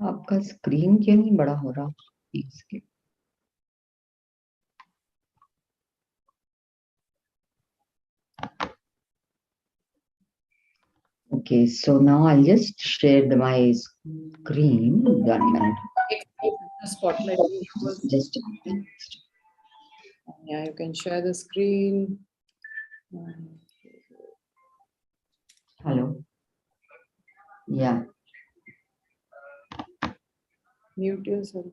आपका स्क्रीन क्यों नहीं बड़ा हो रहा? इसके Okay, so now I'll just share my screen. 1 minute. The spotlight. Just a minute. Yeah, you can share the screen. Hello. Yeah. Mute yourself.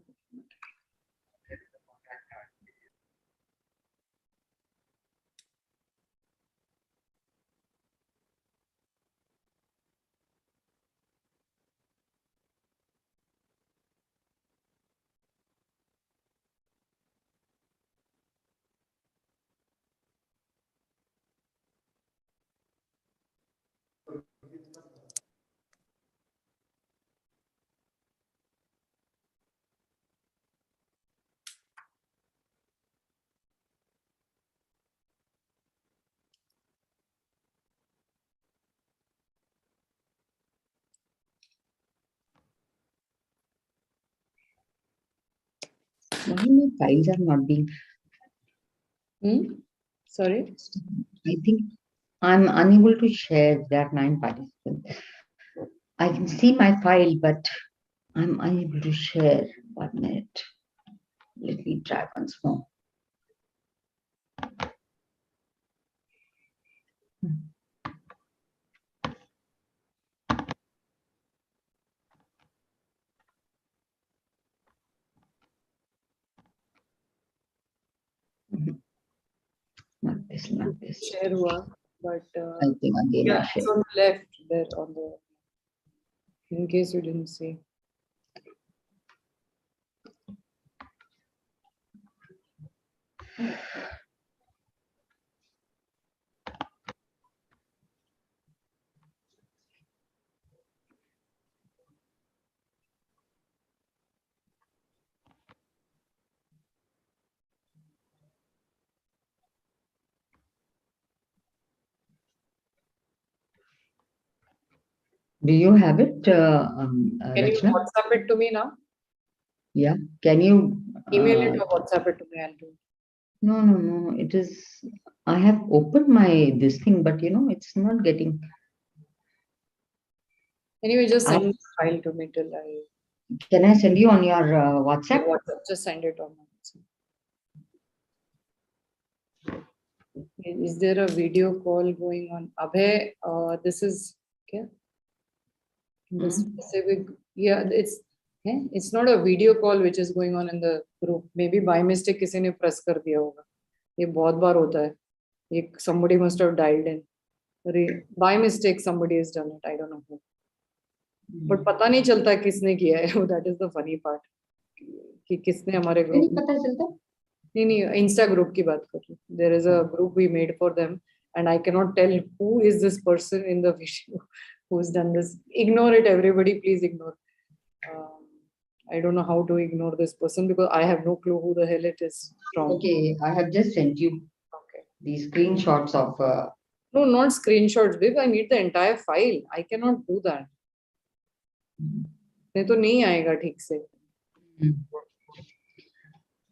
Why my files are not being... Sorry? I think I'm unable to share. There are 9 participants. I can see my file, but I'm unable to share. 1 minute. Let me try once more. Not this, not this. Share one, but I think again I it's on the left there on the. In case you didn't see. Do you have it, Can you Rachna? WhatsApp it to me now? Yeah. Can you Email it or WhatsApp it to me. I'll do it. No. It is. I have opened my this thing, but it's not getting. Anyway, just send the file to me till I. Can I send you on your WhatsApp? WhatsApp. Just send it on WhatsApp. Is there a video call going on? Abhay, this is okay. The specific, yeah, it's not a video call which is going on in the group. Maybe by mistake किसी ने press कर दिया होगा. ये बहुत बार होता है. Somebody must have dialed in. By mistake somebody has done it. I don't know who. But पता नहीं चलता किसने किया है. That is the funny part. कि किसने हमारे group. नहीं पता चलता. नहीं Insta group की बात कर रही. There is a group we made for them, and I cannot tell who is this person in the video who's done this. Ignore it, everybody. Please ignore. I don't know how to ignore this person because I have no clue who the hell it is from. Okay, I have just sent you. Okay. The screenshots of. No, not screenshots, babe. I need the entire file. I cannot do that. नहीं तो नहीं आएगा ठीक से.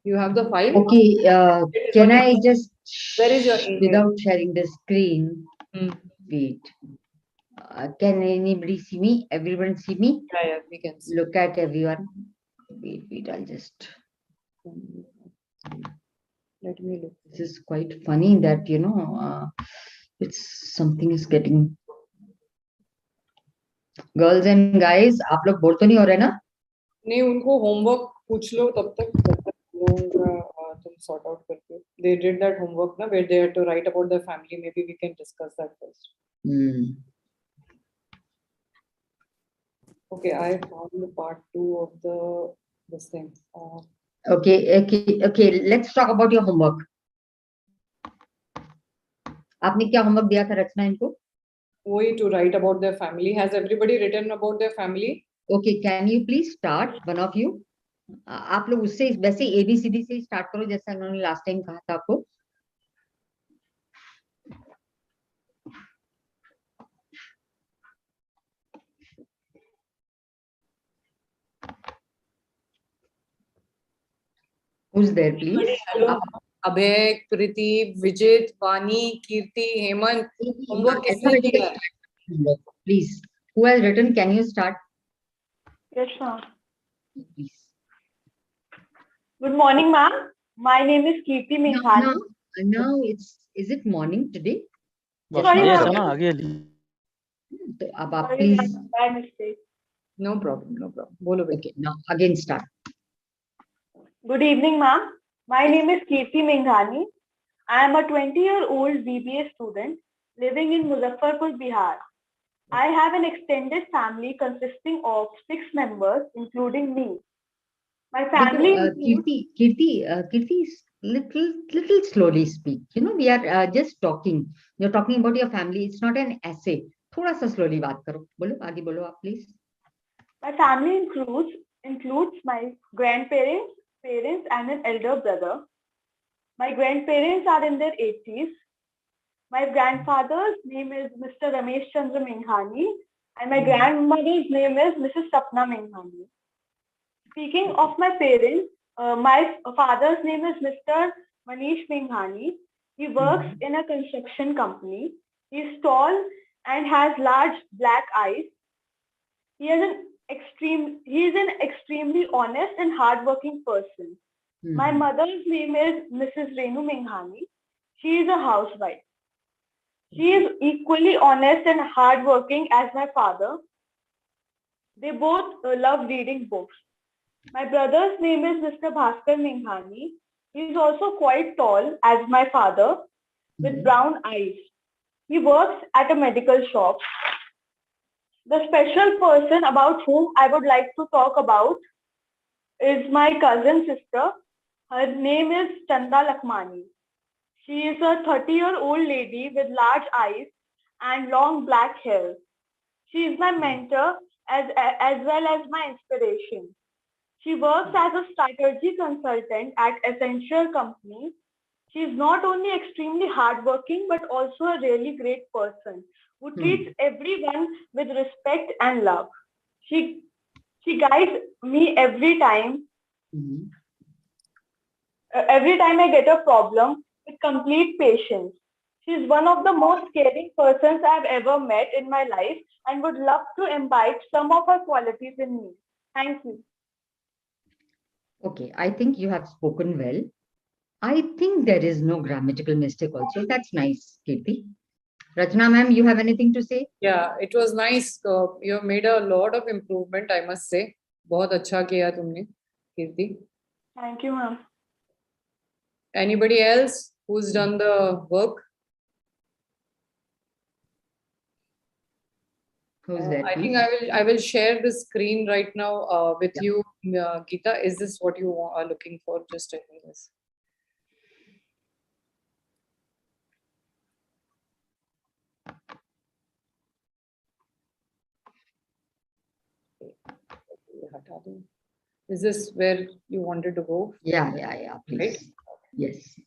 You have the file? Okay, can I just, where is your email? Without sharing the screen, wait. Can anybody see me? Everyone see me? Yeah, we can see. Look at everyone. Wait, I'll just. Let me look. This is quite funny that, it's something is getting. Girls and guys, आप लोग bore तो नहीं हो रहे ना? नहीं उनको homework पूछ लो तब तक तुम sort out करके. They did that homework ना where they had to write about their family. Maybe we can discuss that first. Okay, I found the part 2 of this thing. Okay. Let's talk about your homework. आपने क्या homework दिया था रचना इनको? Way to write about their family. Has everybody written about their family? Okay, can you please start, one of you? आप लोग उससे वैसे ABCD से स्टार्ट करो जैसा उन्होंने लास्ट टाइम कहा था आपको. Who's there, please? Hello. Abhay, Priti, Vijit, Vani, Kirti, Hemant. Homework किसने किया है? Please. Who has written? Can you start? Yes, ma'am. Please. Good morning, ma'am. My name is Kirti Minghani. Now is it morning today? Sorry, Yes, ma'am. ना आगे ली. तो अब आप Sorry, please. ma'am. By mistake. No problem, no problem. बोलो बेटा. Okay, now again start. Good evening, ma'am. My name is Kirti Minghani. I am a 20-year-old BBA student living in Muzaffarpur, Bihar. I have an extended family consisting of 6 members, including me. My family includes... Kirti, little slowly speak. You know, we are just talking. You're talking about your family. It's not an essay. थोड़ा सा slowly बात करो. बोलो, आगे बोलो आप please. My family includes my grandparents, parents, and an elder brother. My grandparents are in their 80s. My grandfather's name is Mr. Ramesh Chandra Minghani, and my grandmother's name is Mrs. Sapna Minghani. Speaking of my parents, my father's name is Mr. Manish Minghani. He works in a construction company. He's tall and has large black eyes. He is an extremely honest and hardworking person. My mother's name is Mrs. Renu Minghani. She is a housewife. She is equally honest and hardworking as my father. They both love reading books. My brother's name is Mr. Bhaskar Minghani. He is also quite tall as my father with brown eyes. He works at a medical shop. The special person about whom I would like to talk about is my cousin sister. Her name is Chanda Lakmani. She is a 30-year-old lady with large eyes and long black hair. She is my mentor as well as my inspiration. She works as a strategy consultant at Essential Company. She is not only extremely hardworking but also a really great person who treats everyone with respect and love. She guides me every time. Every time I get a problem with complete patience. She is one of the most caring persons I've ever met in my life and would love to imbibe some of her qualities in me. Thank you. Okay, I think you have spoken well. I think there is no grammatical mistake also. That's nice, Kirti. Rachna ma'am, you have anything to say? Yeah, it was nice. You have made a lot of improvement, I must say. बहुत अच्छा किया तुमने, Kirti. Thank you, ma'am. Anybody else who's done the work? Who's there, I think please? I will share the screen right now with you, Geeta. Is this what you are looking for? Just tell me this. Is this where you wanted to go? Yeah, please. Right? Yes.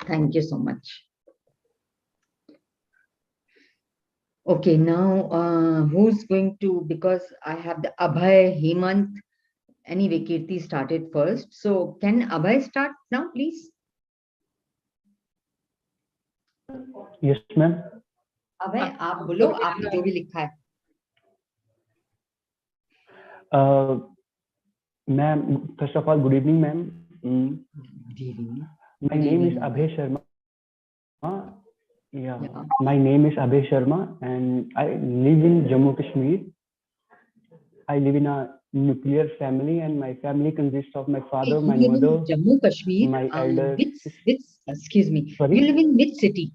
Thank you so much. Okay, now who's going to, because I have the Abhay, Hemant. Anyway, Kirti started first. So can Abhay start now, please? Yes, ma'am. Abhay, आप बोलो, आपने जो भी लिखा है. Ma'am, first of all, good evening, ma'am. Good evening. My name is Abhay Sharma. Yeah, my name is Abhay Sharma, and I live in Jammu Kashmir. I live in a nuclear family, and my family consists of my father, my mother, Jammu Kashmir, my elder. Which, excuse me, Sorry? You live in which city?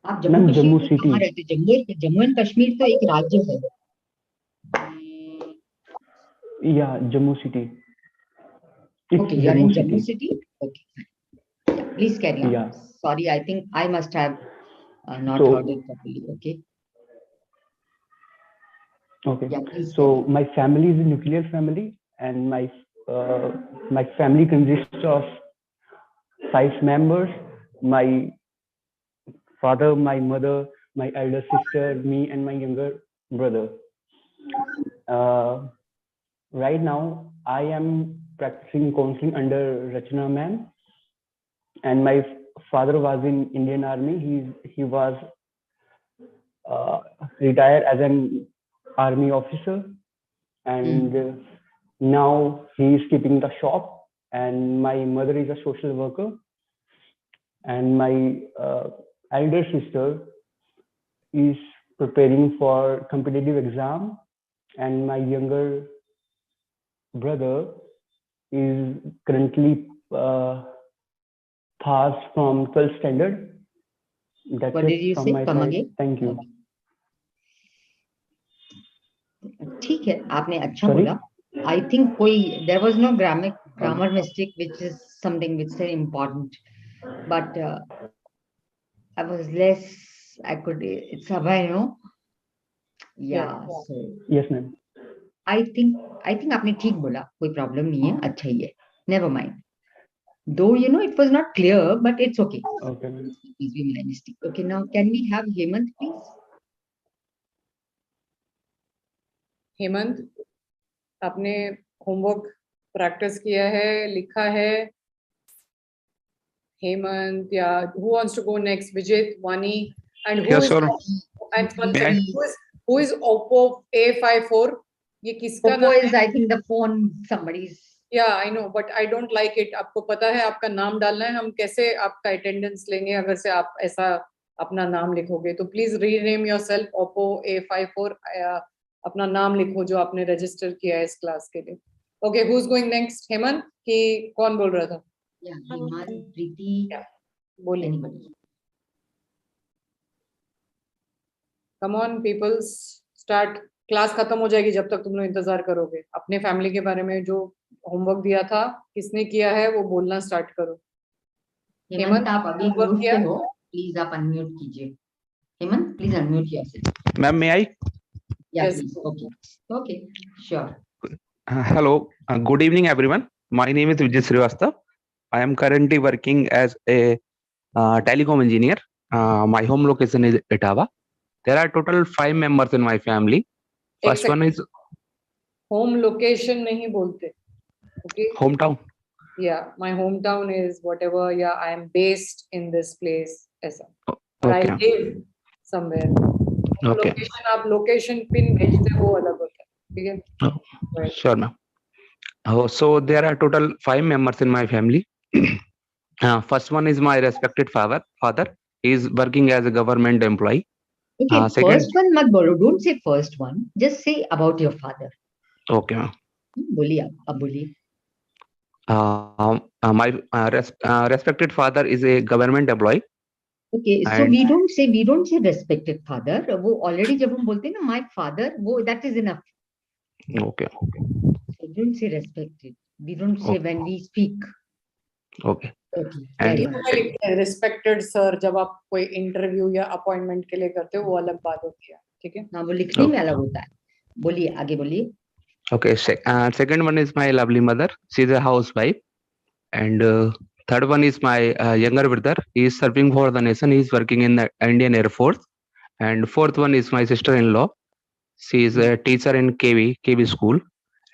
आप जम्मू कश्मीर में कहाँ रहते हैं? Jammu and Kashmir तो एक राज्य है. Yeah, Jammu city. It's okay, you're in Jammu city. Okay, yeah, please carry on. Yeah. Sorry, I think I must have not heard it properly. Okay. Okay. Yeah, so my family is a nuclear family, and my family consists of 5 members: my father, my mother, my elder sister, me, and my younger brother. Right now, I am practicing counseling under Rachna ma'am, and my father was in Indian Army. He was retired as an army officer, and now he is keeping the shop. And my mother is a social worker, and my elder sister is preparing for competitive exam, and my younger brother is currently passed from 12th standard. That's What did it you from say? my Come side. again. Thank you. ठीक है, आपने अच्छा Sorry? बोला. I think there was no grammar mistake, which is something which is very important. But I was less. It's Abhay, no? Yeah. So Yes, ma'am. I think आपने ठीक बोला. कोई problem नहीं है. अच्छा ही है. Never mind. Though it was not clear, but it's okay. Okay, ma'am. Please be my mistake. Okay, now can we have Hemant, please? Hemant, आपने homework practice किया है, लिखा है? Hemant, yeah. Who wants to go next? Vijit, Vani, and who Yes, is sir. and one second, who is Oppo A54? ये किसका Oppo नाम is, है? I think, the phone somebody's. Yeah, I know, but I don't like it. आपको पता है आपका नाम डालना है, हम कैसे आपका अटेंडेंस लेंगे अगर से आप ऐसा अपना नाम लिखोगे? तो please rename yourself Oppo A54. अपना नाम लिखो जो आपने रजिस्टर किया है इस क्लास के लिए. Okay, who's going next? Hemant कि कौन बोल रहा था? Yeah, Hemant, Preeti, बोलिए. anybody. Come on, people, start. Class खत्म हो जाएगी जब तक तुम लोग इंतजार करोगे. अपने फैमिली के बारे में जो होमवर्क दिया था किसने किया है वो बोलना स्टार्ट करो. हेमंत, आप अभी homework म्यूट किया? पे हो. प्लीज आप अनम्यूट कीजिए. Hemant, please unmute yourself. Ma'am, may I? Yeah, Yes. please. Okay, sure. Hello. Good evening, everyone. My name is Vijay Srivastava. I am currently working as a telecom engineer. My home location is Etava. There are total 5 members in my family. First one is home location नहीं बोलते. Okay. hometown. Yeah, my hometown is whatever. Yeah, I am based in this place. ऐसा. Or I Okay. live somewhere. Okay. Location आप location pin भेजते हो वो अलग होता है. ठीक है? Right. Sure, ma'am. So there are total 5 members in my family. First one is my respected father. He is working as a government employee. Okay, Second. first one मत बोलो. Don't say first one. Just say about your father. Okay, ma'am. बोलिए आप. अब बोलिए. My respected father is a government employee. Okay, so And- we don't say respected father. वो already जब हम बोलते हैं ना my father, वो that is enough. Okay. So don't say respected. We don't say when we speak. Okay. Okay. And carry on. Respected sir जब आप कोई इंटरव्यू या अपॉइंटमेंट के लिए करते हो वो अलग बात होती है. ठीक है? हाँ, वो लिखने में अलग होता है. बोलिए, आगे बोलिए. Okay. Second one is my lovely mother. She is a housewife. And third one is my younger brother. He is serving for the nation. He is working in the Indian Air Force. And fourth one is my sister-in-law. She is a teacher in KV school.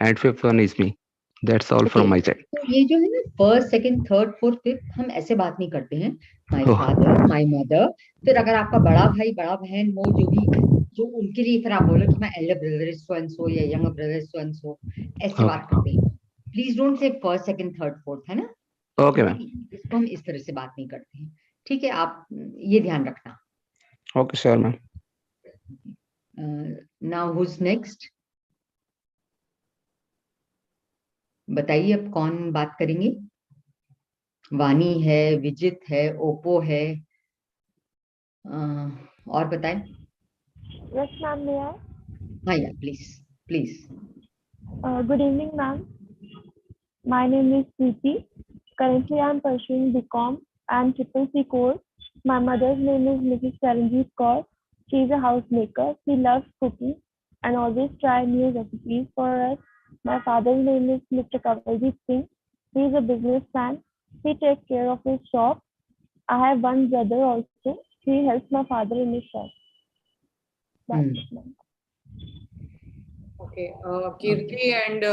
And fifth one is me. That's all from my side. तो ये जो है ना first second third fourth fifth हम ऐसे बात नहीं करते हैं. My Oh. Father, my mother. फिर अगर आपका बड़ा भाई बड़ा बहन हो जो उनके लिए फिर आप बोलो कि my elder brother is so and so या younger brother is so and so. ऐसे बात करते हैं. Please don't say first second third fourth, है ना? Okay, ma'am. इसको हम इस तरह से बात नहीं करते हैं. ठीक है, आप ये ध्यान रखना. Okay, sure, ma'am. Now who's next? बताइए अब कौन बात करेंगे. वानी है, विजित है, ओप्पो है, और बताएं. Yes, ma'am, may I? हाँ या please. Good evening, ma'am. My name is Preeti. Currently, I am pursuing BCom and CCC course. My mother's name is Mrs. Charanjeet Kaur. She is a housemaker. She loves cooking and always try new recipes for us. My father's name is Mr. Kavaljeet Singh. He is a businessman. He takes care of his shop. I have one brother also. He helps my father in his shop. That's it, ma'am. Okay Keerti and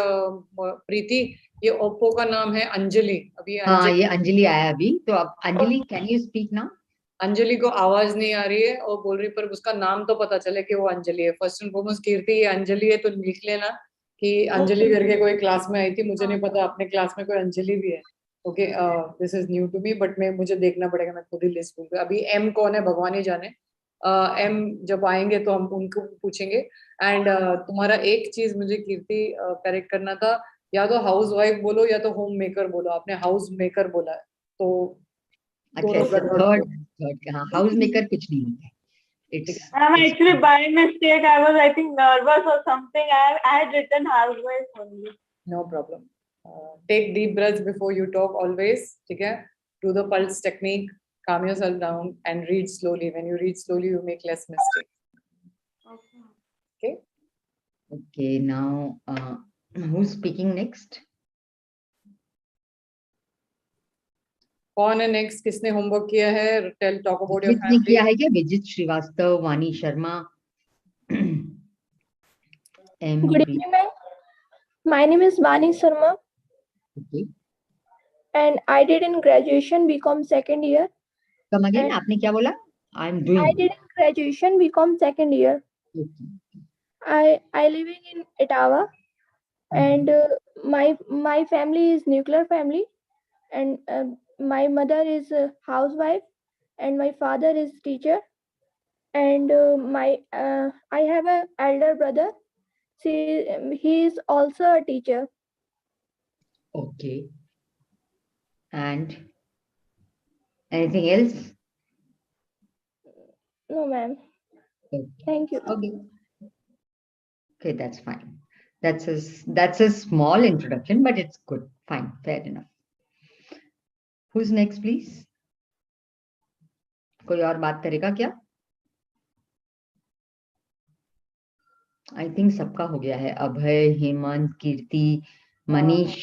Preeti, ये Oppo का नाम है अंजलि। अभी हाँ, ये अंजलि आया अभी, तो अब Anjali can you speak now? Anjali को आवाज नहीं आ रही है और बोल रही, पर उसका नाम तो पता चले कि वो अंजलि है। फर्स्ट एंड फॉरमोस्ट कीर्ति ये अंजलि है, तो लिख लेना कि अंजलि करके कोई क्लास में आई थी। मुझे नहीं पता अपने क्लास में कोई अंजलि भी है। Okay, this is new to me, but मुझे देखना पड़ेगा, मैं खुद ही लिस्ट दूंगा। अभी एम कौन है भगवान ही जाने। एम जब आएंगे तो हम उनको पूछेंगे। एंड तुम्हारा एक चीज मुझे कीर्ति करेक्ट करना था, या तो हाउस वाइफ बोलो या तो होम मेकर बोलो। आपने हाउस मेकर बोला है, तो अच्छा, थर्ड हाँ, हाउस मेकर कुछ नहीं है। Actually, by mistake, I was, I think, nervous or something. I had written housewife only. No problem. Take deep breaths before you talk always. ठीक है? Do the pulse technique. Calm yourself down and read slowly. When you read slowly, you make less mistakes. Okay? Okay, now who's speaking next? कौन है next? किसने homework किया है? Tell, talk about your किसने family. किया है क्या? विजित श्रीवास्तव, वानी Sharma, Good evening, ma'am. My name is Vani Sharma. Okay. And I did in graduation BCom second year. Come again, आपने क्या बोला? I'm doing. I did in graduation BCom second year. Okay. I living in Ottawa, and my family is nuclear family, and my mother is a housewife, and my father is teacher, and I have a elder brother. He is also a teacher. Okay. And anything else? No, ma'am. Okay. Thank you. Okay. Okay, that's fine. That's a small introduction, but it's good. Fine, fair enough. Who's next, please? कोई और बात करेगा क्या? I think सबका हो गया है। अभय, हेमंत, कीर्ति, Manish.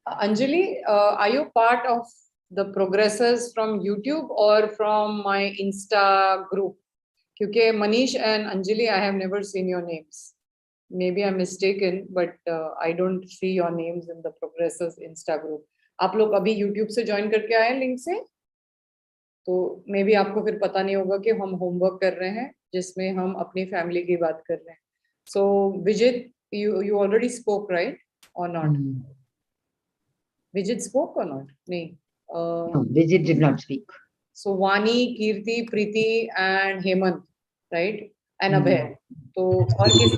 Anjali, are you part of the progressors from YouTube or from my Insta group? क्योंकि Manish and Anjali, I have never seen your names. Maybe I'm mistaken, but I don't see your names in the progressors Insta group. आप लोग अभी YouTube से join करके आए link से, तो may be आपको फिर पता नहीं होगा कि हम होमवर्क कर रहे हैं जिसमें हम अपनी फैमिली की बात कर रहे हैं. सो विजित, you already spoke, right, or not? Vijit spoke or not? नहीं. No, Vijit did not speak. So Vani, Kirti, Preeti, and Hemant, right? And Abhay. So और किस?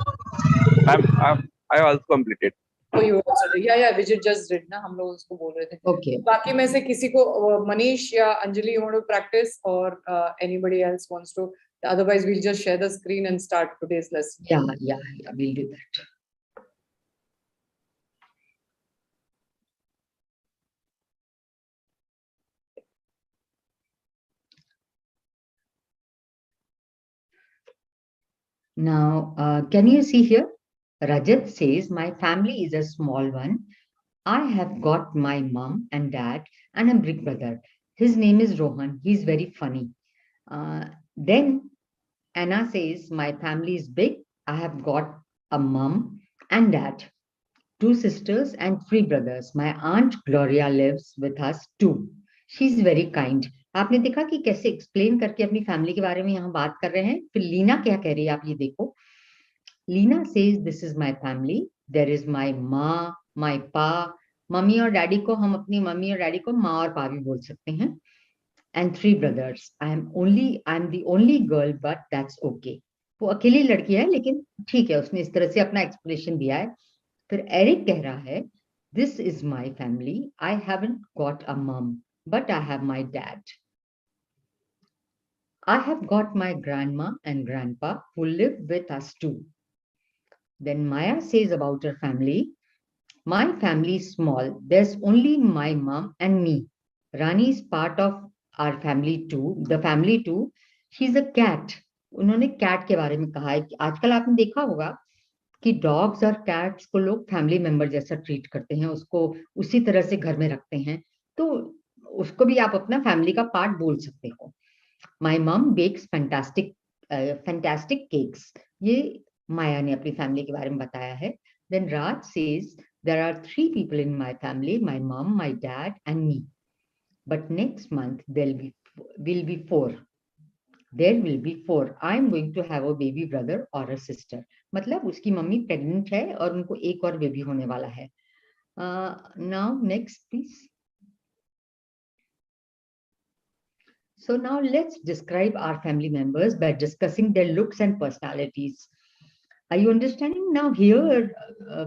I also completed. Oh, you also did. Yeah, Vijit just did ना, हम लोग उसको बोल रहे थे. Okay. बाकी में से किसी को Manish या Anjali you want to practice, or anybody else wants to? Otherwise, we'll just share the screen and start today's lesson. Yeah, we'll do that. Now, can you see here? Rajat says, my family is a small one. I have got my mom and dad and a big brother. His name is Rohan. He's very funny. Then Anna says, my family is big. I have got a mom and dad, 2 sisters and 3 brothers. My aunt Gloria lives with us too. She's very kind. आपने देखा कि कैसे explain करके अपनी family के बारे में यहाँ बात कर रहे हैं. फिर लीना क्या कह रही है आप ये देखो. Leena says, this is my family. There is my माँ, my pa. मम्मी और डैडी को हम अपनी मम्मी और डैडी को माँ और पा भी बोल सकते हैं. And 3 brothers. I'm the only girl, but that's okay. वो अकेली लड़की है लेकिन ठीक है, उसने इस तरह से अपना एक्सप्लेनेशन दिया है. फिर एरिक कह रहा है, this is my family. I haven't got a mom, but I have my dad. I have got my grandma and grandpa who live with us too. Then Maya says about her family, my family is small. There's only my mom and me. Rani is part of our family too. The family too. She's a cat. उन्होंने cat के बारे में कहा है कि आजकल आपने देखा होगा कि डॉग्स और कैट्स को लोग फैमिली मेंबर जैसा ट्रीट करते हैं, उसको उसी तरह से घर में रखते हैं, तो उसको भी आप अपना फैमिली का पार्ट बोल सकते हो. My mom bakes fantastic cakes. ये माया ने अपनी फैमिली के बारे में बताया है. Then Raj says there are 3 people in my family, my mom, my dad and me. But next month will be 4. There will be 4. I am going to have a baby brother or a sister. मतलब उसकी mummy pregnant है और उनको एक और baby होने वाला है. Now next please. So now let's describe our family members by discussing their looks and personalities. Are you understanding? Now here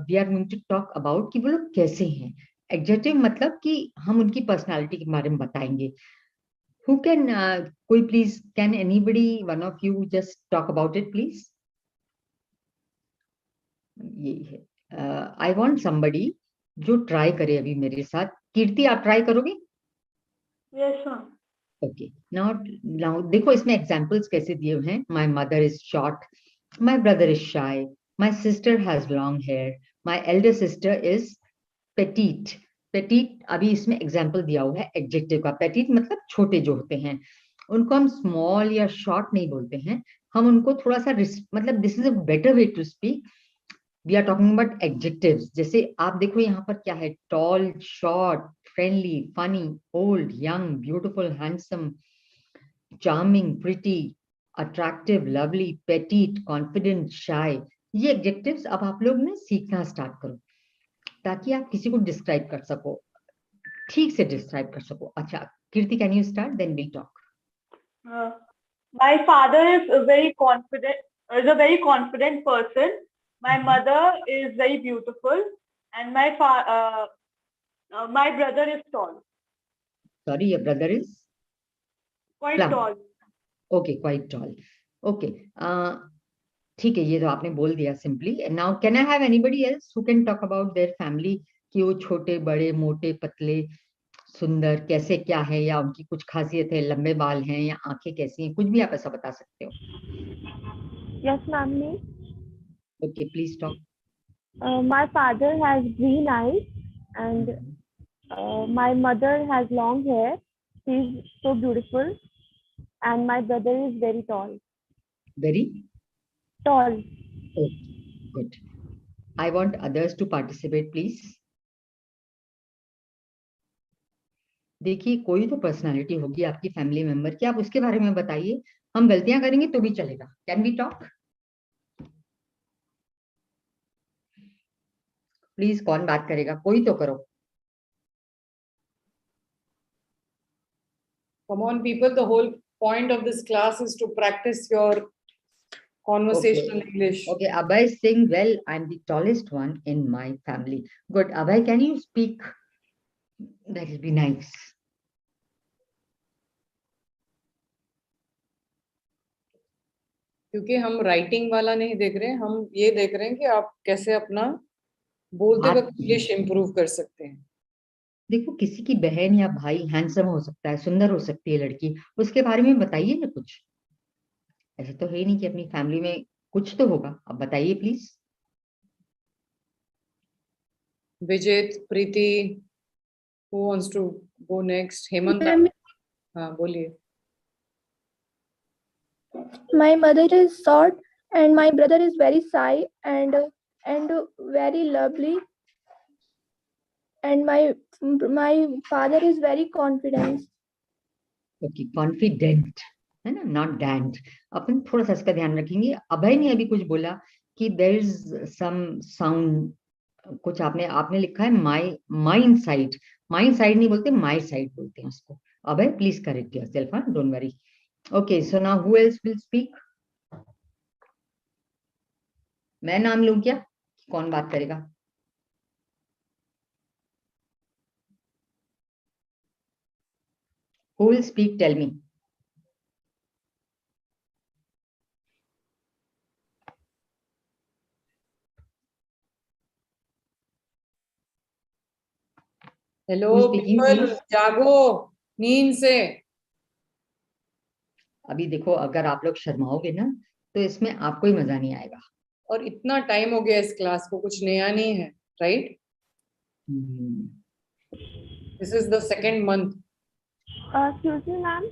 we are going to talk about कि वो लोग कैसे हैं. Adjective मतलब कि हम उनकी personality के बारे में बताएंगे. Who can कोई please, can anybody, one of you just talk about it please? ये है. I want somebody जो try करे अभी मेरे साथ. कीर्ति आप try करोगे? Yes, ma'am. Okay. Now देखो इसमें examples कैसे दिए हुए हैं. My mother is short. My brother is shy. My sister has long hair. My elder sister is petite. Petite अभी इसमें एग्जाम्पल दिया हुआ है एडजेक्टिव का. पेटिट मतलब छोटे जो होते हैं, उनको हम स्मॉल या शॉर्ट नहीं बोलते हैं, हम उनको थोड़ा सा मतलब this is a better way to speak. We are talking about adjectives. जैसे आप देखो यहाँ पर क्या है. Tall, short, friendly, funny, old, young, beautiful, handsome, charming, pretty, attractive, lovely, petite, confident, shy. ये एडजेक्टिव्स अब आप लोग ने सीखना स्टार्ट करो ताकि आप किसी को डिस्क्राइब कर सको, ठीक से डिस्क्राइब कर सको. अच्छा Keerti, can you start, then we talk. My father is a very confident person. My mother is very beautiful, and my brother is tall. Sorry, your brother is Quite plump. tall. Okay, quite tall. Okay. ठीक है, ये तो आपने बोल दिया simply. Now can I have anybody else who can talk about their family कि वो छोटे, बड़े, मोटे, पतले, सुंदर, कैसे क्या है, या उनकी कुछ खासियत है, लंबे बाल हैं या आंखें कैसी हैं, कुछ भी आप ऐसा बता सकते हो. Yes, ma'am. Okay, please talk. My father has green eyes, and my mother has long hair. She's so beautiful, and my brother is very tall. Very Tall. okay, good. I want others to participate, please. देखिए कोई तो personality होगी आपकी family member की, आप उसके बारे में बताइए. हम गलतियां करेंगे तो भी चलेगा. Can we talk please? कौन बात करेगा? कोई तो करो. Come on, people. The whole point of this class is to practice your conversational English. Okay, Abhay is saying, well, I'm the tallest one in my family. Good. Abhay, can you speak? That will be nice. क्योंकि हम writing वाला नहीं देख रहे हैं, हम ये देख रहे हैं कि आप कैसे अपना बोलते वक्त इंग्लिश इंप्रूव कर सकते हैं. देखो किसी की बहन या भाई हैंडसम हो सकता है, सुंदर हो सकती है लड़की, उसके बारे में बताइए ना कुछ. ऐसे तो है ही नहीं कि अपनी फैमिली में कुछ तो होगा. अब बताइए please. Vijit, Preeti, who wants to go next? Hemant, हाँ बोलिए. My mother is short, and my brother is very shy and very lovely, and my father is very confident. Okay, confident है ना, नॉट डैंट. अपन थोड़ा सा इसका ध्यान रखेंगे. अभय ने अभी कुछ बोला कि देयर इज सम साउंड, कुछ आपने लिखा है माइंड साइड. माइंड साइड नहीं बोलते, माई साइड बोलते हैं उसको. Abhay please correct yourself, don't worry. Okay, so now who else will speak? मैं नाम लूं क्या? कौन बात करेगा? Who will speak? Tell me. Hello Who's speaking, people, please? जागो नींद से. अभी देखो अगर आप लोग शर्माओगे ना तो इसमें आपको ही मजा नहीं आएगा. और इतना टाइम हो गया इस क्लास को, कुछ नया नहीं है, right? This is the second month. Excuse me, ma'am.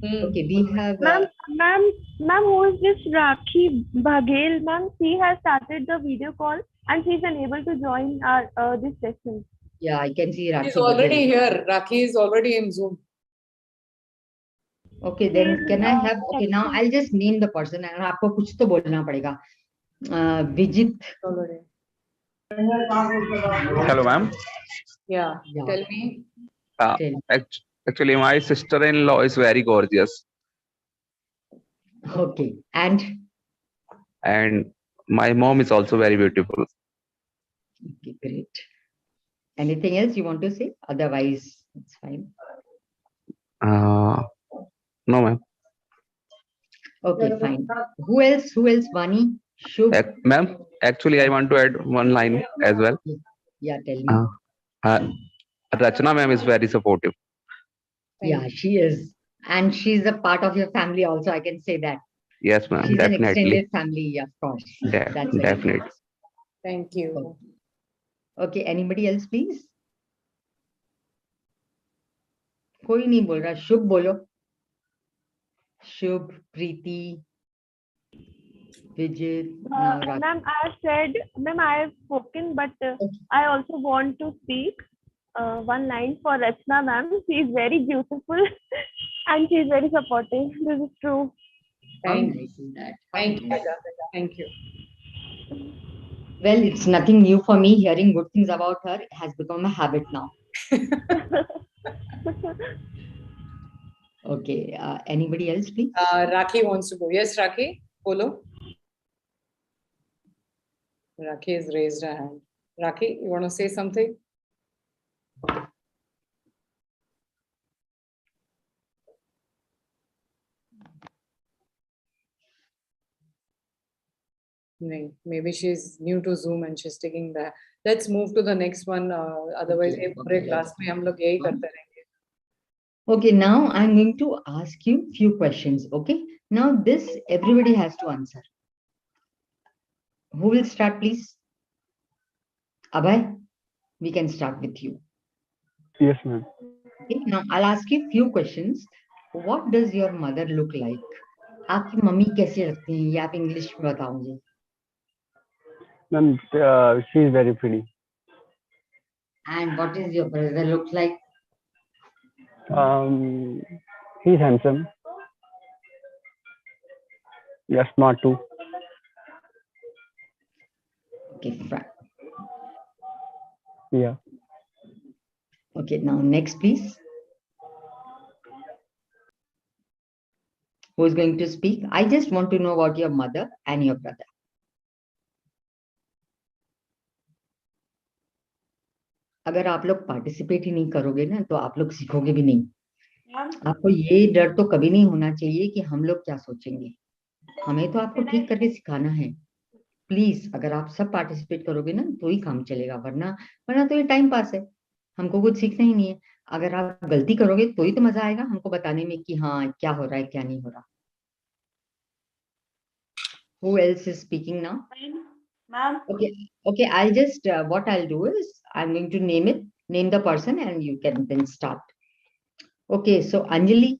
Okay, we have Ma'am, who is this Rakhi Baghel? Ma'am, she has started the video call and she is unable to join our this session. yeah, I can see She's Rakhi already Baghel. here. Rakhi is already in Zoom. Okay, then Please, can I have? Okay, now I'll just name the person and आपको कुछ तो बोलना पड़ेगा. Vijit. Already. Hello, ma'am. Yeah. Yeah. Tell me. Uh, Tell. Actually, my sister-in-law is very gorgeous, Okay, and my mom is also very beautiful. okay, great. Anything else you want to say? Otherwise, it's fine. No, ma'am. Okay, fine. Who else? Who else? Vani, Shubh. Ma'am, actually, I want to add one line as well. Yeah, tell me. Rachna ma'am is very supportive. Yeah, she is. And she's a part of your family also, I can say that. Yes, ma'am. She's an Definitely. extended family, of course. That's very Definitely. nice. Thank you. Okay, anybody else, please? कोई नहीं बोल रहा. शुभ बोलो. शुभ, Preeti, Vijit. Ma'am, I have said, ma'am, I have spoken, but I also want to speak one line for Rachna ma'am. She is very beautiful and she is very supportive. This is true. Thank How nice is that? Thank you. Thank you. Well, it's nothing new for me. Hearing good things about her has become a habit now. Okay, anybody else, please? Rakhi wants to go. Yes, Rakhi, follow. Rakhi has raised her hand. Rakhi, you want to say something? No, maybe she's new to Zoom and she's taking that. Let's move to the next one. Otherwise, Okay, पूरे class में हम लोग यही करते रहेंगे. Okay, now I'm going to ask you few questions. Okay, now this everybody has to answer. Who will start, please? Abhay, we can start with you. Yes, ma'am. Okay, now I'll ask you few questions. What does your mother look like? आपकी mummy कैसी लगती हैं? ये आप English में बताओगे. Ma'am, she is very pretty. And what is your brother look like? He's handsome. Yes, not too. Okay, fine. Yeah. Okay, now next, please. Who is going to speak? I just want to know about your mother and your brother. अगर आप लोग participate ही नहीं करोगे ना तो आप लोग सीखोगे भी नहीं. आपको ये डर तो कभी नहीं होना चाहिए कि हम लोग क्या सोचेंगे. हमें तो आपको ठीक करके सिखाना है. प्लीज अगर आप सब पार्टिसिपेट करोगे ना तो ही काम चलेगा, वरना तो ये टाइम पास है. हमको कुछ सीखना ही नहीं है. अगर आप गलती करोगे तो ही तो मजा आएगा हमको बताने में कि हाँ क्या हो रहा है क्या नहीं हो रहा. Who else is speaking now? Ma'am. Okay. I'll just what I'll do is I'm going to name the person and you can then start. Okay, so Anjali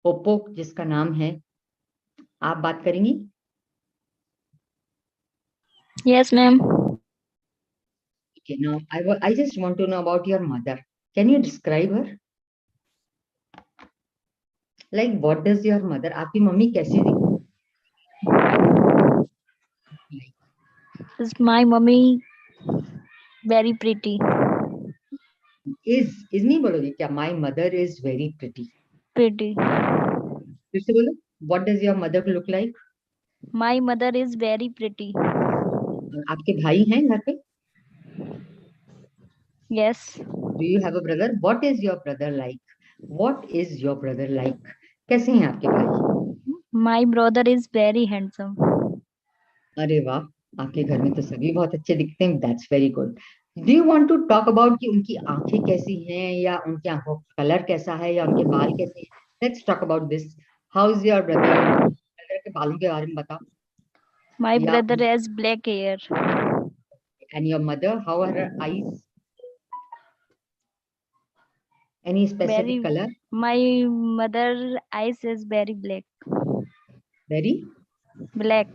Popo जिसका नाम है, आप बात करेंगी? Yes, ma'am. Okay, now I just want to know about your mother. Can you describe her? Like what does your mother? आपकी mummy कैसी दिखती? Is my mommy very pretty? Is नहीं बोलोगे क्या? My mother is very pretty. Pretty. फिर से बोलो. What does your mother look like? My mother is very pretty. आपके भाई हैं घर पे? Yes. Do you have a brother? What is your brother like? What is your brother like? कैसे हैं आपके भाई? My brother is very handsome. अरे वाह, आपके घर में तो सभी बहुत अच्छे दिखते हैं. That's very good. Do you want to talk about कि उनकी आंखें कैसी हैं या उनकी आंखों का कलर कैसा है या उनके बाल कैसे हैं? Let's talk about this. How is your brother? brother के बालों के बारे में बताओ. My brother has black hair. And your mother, how are her eyes? Any specific color? My mother eyes is very black. Very? Black.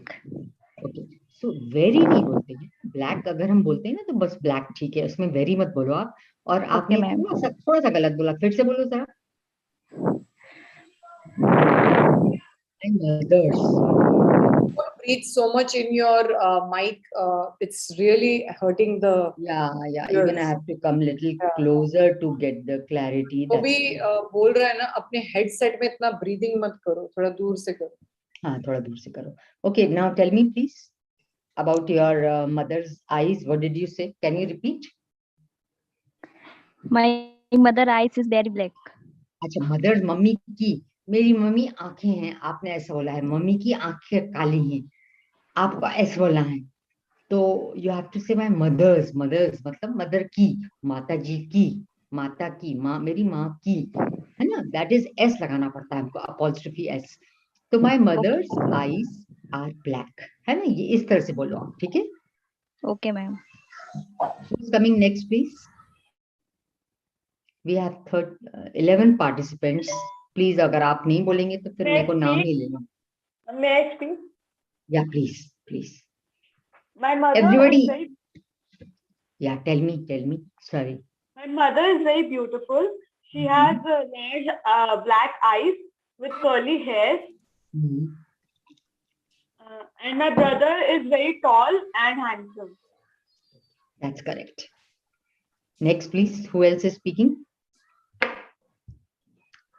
Okay so very नहीं बोलते हैं, black अगर हम बोलते हैं ना तो बस ब्लैक ठीक है, उसमें वेरी मत बोलो आप। और Okay, आपने ma'am. थोड़ा सा गलत बोला, फिर से बोलो जरा। Mothers. Don't breathe so much in your mic. It's really hurting the. Yeah, even I have to come little closer to get the clarity. वो भी बोल रहा है ना, अपने headset में इतना breathing मत करो, थोड़ा दूर से करो. हाँ, थोड़ा दूर से करो. Okay, now tell me please about your mother's eyes. What did you say? Can you repeat? My mother eyes is very black. अच्छा, मदर मम्मी की, मेरी मम्मी आंखें हैं, आपने ऐसा बोला है, मम्मी की आंखें काली हैं, आपको ऐसा बोलना है, तो यू हैव टू से माय मदर्स, मदर्स मतलब मदर की, माता जी की, माता की, माँ, मेरी माँ की, है ना, दैट इज एस लगाना पड़ता है हमको, अपॉस्ट्रोफी एस। तो my mother's eyes are black, है ना, ये इस तरह से बोलो आप, ठीक है? Okay, ma'am. Who's coming next, please? We have 11 participants. Please, अगर आप नहीं बोलेंगे तो फिर मेरे को नाम ही लेना. May I speak? Yeah, please. My mother Everybody. is very. Yeah, tell me. Sorry. My mother is very beautiful. She has large black eyes with curly hair. And my brother is very tall and handsome. That's correct. Next, please. Who else is speaking?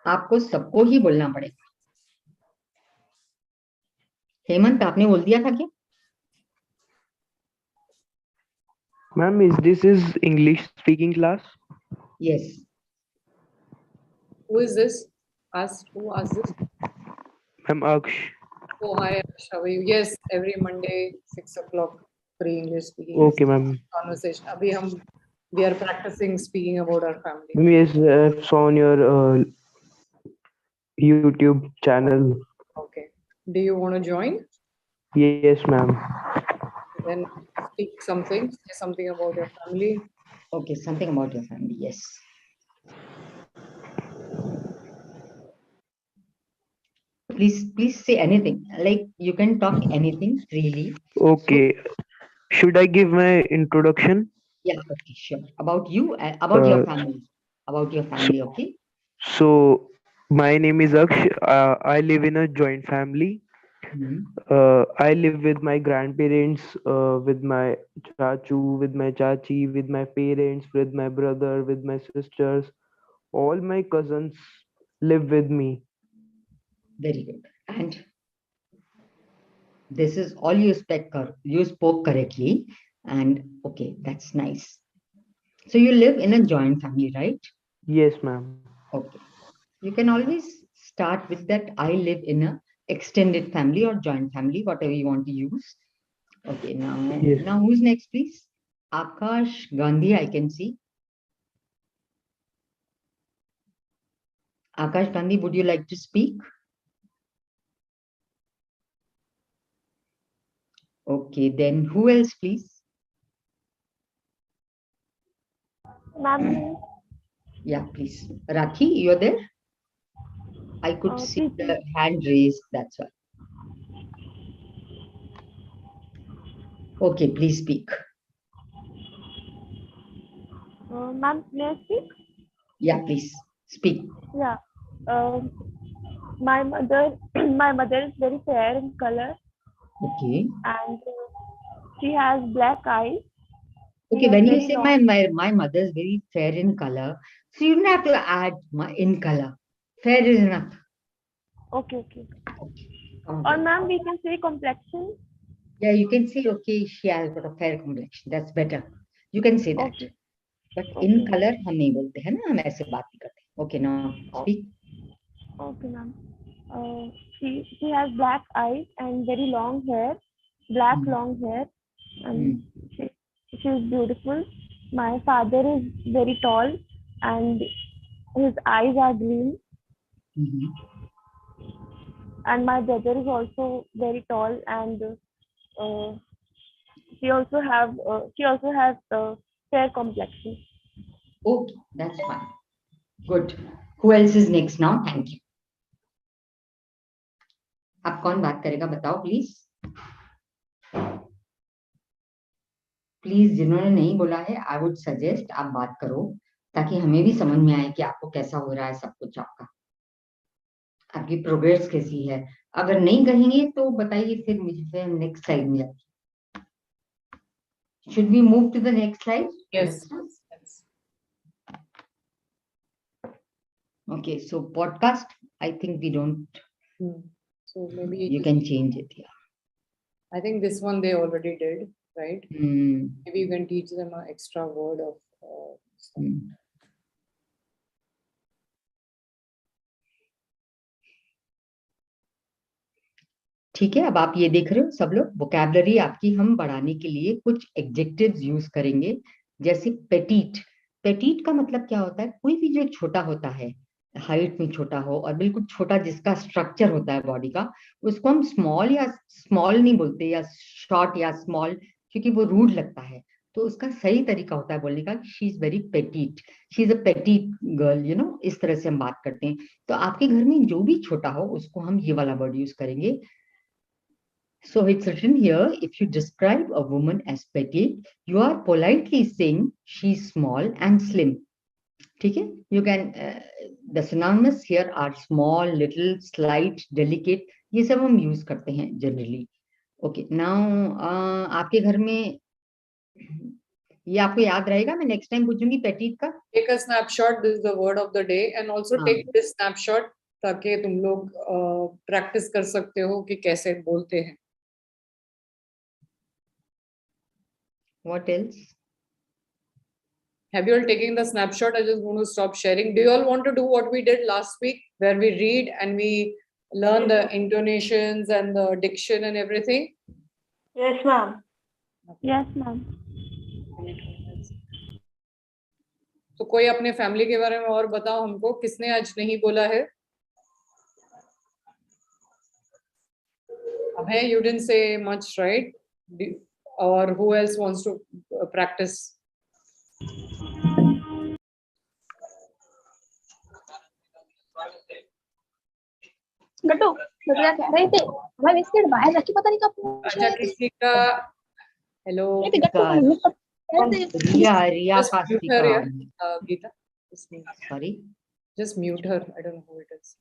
आपको सबको ही बोलना पड़ेगा. हेमंत, आपने बोल दिया था क्या? Ma'am, is this English speaking class? Yes. Who is this? Who asked this? I'm Aksh. Oh, hi, Aksh. How are you? Yes, every Monday, 6 o'clock, free English speaking. Okay, ma'am. Conversation. Abhi we are practicing speaking about our family. Yes, I saw on your YouTube channel. Okay. Do you want to join? Yes, ma'am. Then speak something. Say something about your family. Okay, something about your family. Yes. Please say anything. Like you can talk anything freely. Okay. Should I give my introduction? Yeah, okay, sure. About you, about your family. About your family, okay? So, my name is Aksh. I live in a joint family. I live with my grandparents, with my chachu, with my chachi, with my parents, with my brother, with my sisters. All my cousins live with me. Very good. And this is all you spoke correctly. And okay, that's nice. So you live in a joint family, right? Yes, ma'am. Okay. You can always start with that. I live in a extended family or joint family, whatever you want to use. Okay, now who's next, please? Akash Gandhi, I can see. Akash Gandhi, would you like to speak? Okay, then who else, please? Ma'am. Yeah, please. Rakhi, you're there? I could see the hand raised, that's why. Okay, please speak. Ma'am, may I speak? Yeah, please speak. Yeah. My mother is very fair in color. Okay. And she has black eyes. Okay, when you say my mother is very fair in color, so you don't have to add in color. Fair is enough. Okay. Or ma'am, we can say complexion. Yeah, you can say, okay, she has got a fair complexion. That's better. You can say that. Okay. But in color, हम नहीं बोलते हैं ना, हम ऐसे बात नहीं करते. Okay, now speak. Okay, ma'am. She has black eyes and very long hair, long hair, and she is beautiful. My father is very tall, and his eyes are green. And my brother is also very tall, and she also has fair complexion. Okay, that's fine. Good. Who else is next now? Thank you. अब कौन बात करेगा बताओ please. Please जिन्होंने नहीं बोला है, I would suggest आप बात करो ताकि हमें भी समझ में आए कि आपको कैसा हो रहा है सब कुछ, आपका आपकी प्रोग्रेस कैसी है. अगर नहीं कहेंगे तो बताइए, फिर मुझे नेक्स्ट स्लाइड में जाए. Should we move to the next slide? Yes. Okay, so podcast, I think we don't. So maybe You can change it. Yeah. I think this one they already did, right? Maybe you can teach them an extra word of. ठीक है, अब आप ये देख रहे हो सब लोग, वोकैबुलरी आपकी हम बढ़ाने के लिए कुछ एडजेक्टिव्स यूज करेंगे. जैसे पेटीट. पेटीट का मतलब क्या होता है? कोई भी जो छोटा होता है, हाइट में छोटा हो और बिल्कुल छोटा जिसका स्ट्रक्चर होता है बॉडी का, उसको हम स्मॉल या स्मॉल नहीं बोलते, या शॉर्ट या स्मॉल, क्योंकि वो रूड लगता है. तो उसका सही तरीका होता है बोलने का, she is very Petit, she is a Petit girl, you know, इस तरह से हम बात करते हैं. तो आपके घर में जो भी छोटा हो उसको हम ये वाला वर्ड यूज करेंगे. So it's written here, if you describe a woman as petite, you are politely saying she's small and slim. ठीक है? You can, the synonyms here are small, little, slight, delicate. ये सब हम use करते हैं generally. Okay, now आपके घर में ये आपको याद रहेगा, मैं next time पूछूंगी petite का. Take a snapshot. This is the word of the day, and also take this snapshot ताकि तुम लोग practice कर सकते हो कि कैसे बोलते हैं. What else? Have you all taken the snapshot? I just want to stop sharing. Do you all want to do what we did last week, where we read and we learn the intonations and the diction and everything? Yes, ma'am. Yes, ma'am. तो कोई अपने family के बारे में और बताओ हमको, किसने आज नहीं बोला है? Abhay, you didn't say much, right? Or who else wants to practice? गट्टू क्या कह रहे थे? हमारे बिस्किट बाहर रखी, पता नहीं कब. अच्छा, किसी का hello Riya Kastika. Geeta, sorry, just mute her. I don't know who it is.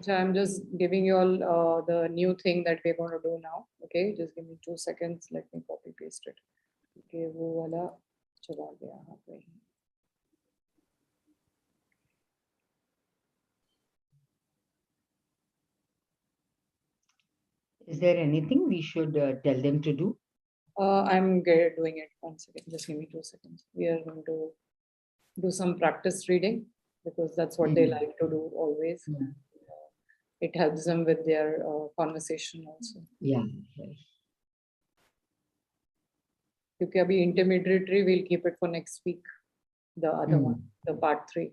So I'm just giving you all the new thing that we're going to do now. Okay, just give me 2 seconds. Let me copy paste it. Okay, वो वाला चला गया यहाँ पे. Is there anything we should tell them to do? I'm doing it. 1 second. Just give me 2 seconds. We are going to do some practice reading because that's what they like to do always. It helps them with their conversation also. Yeah. Because abhi intermediary, we'll keep it for next week. The other one, the part 3.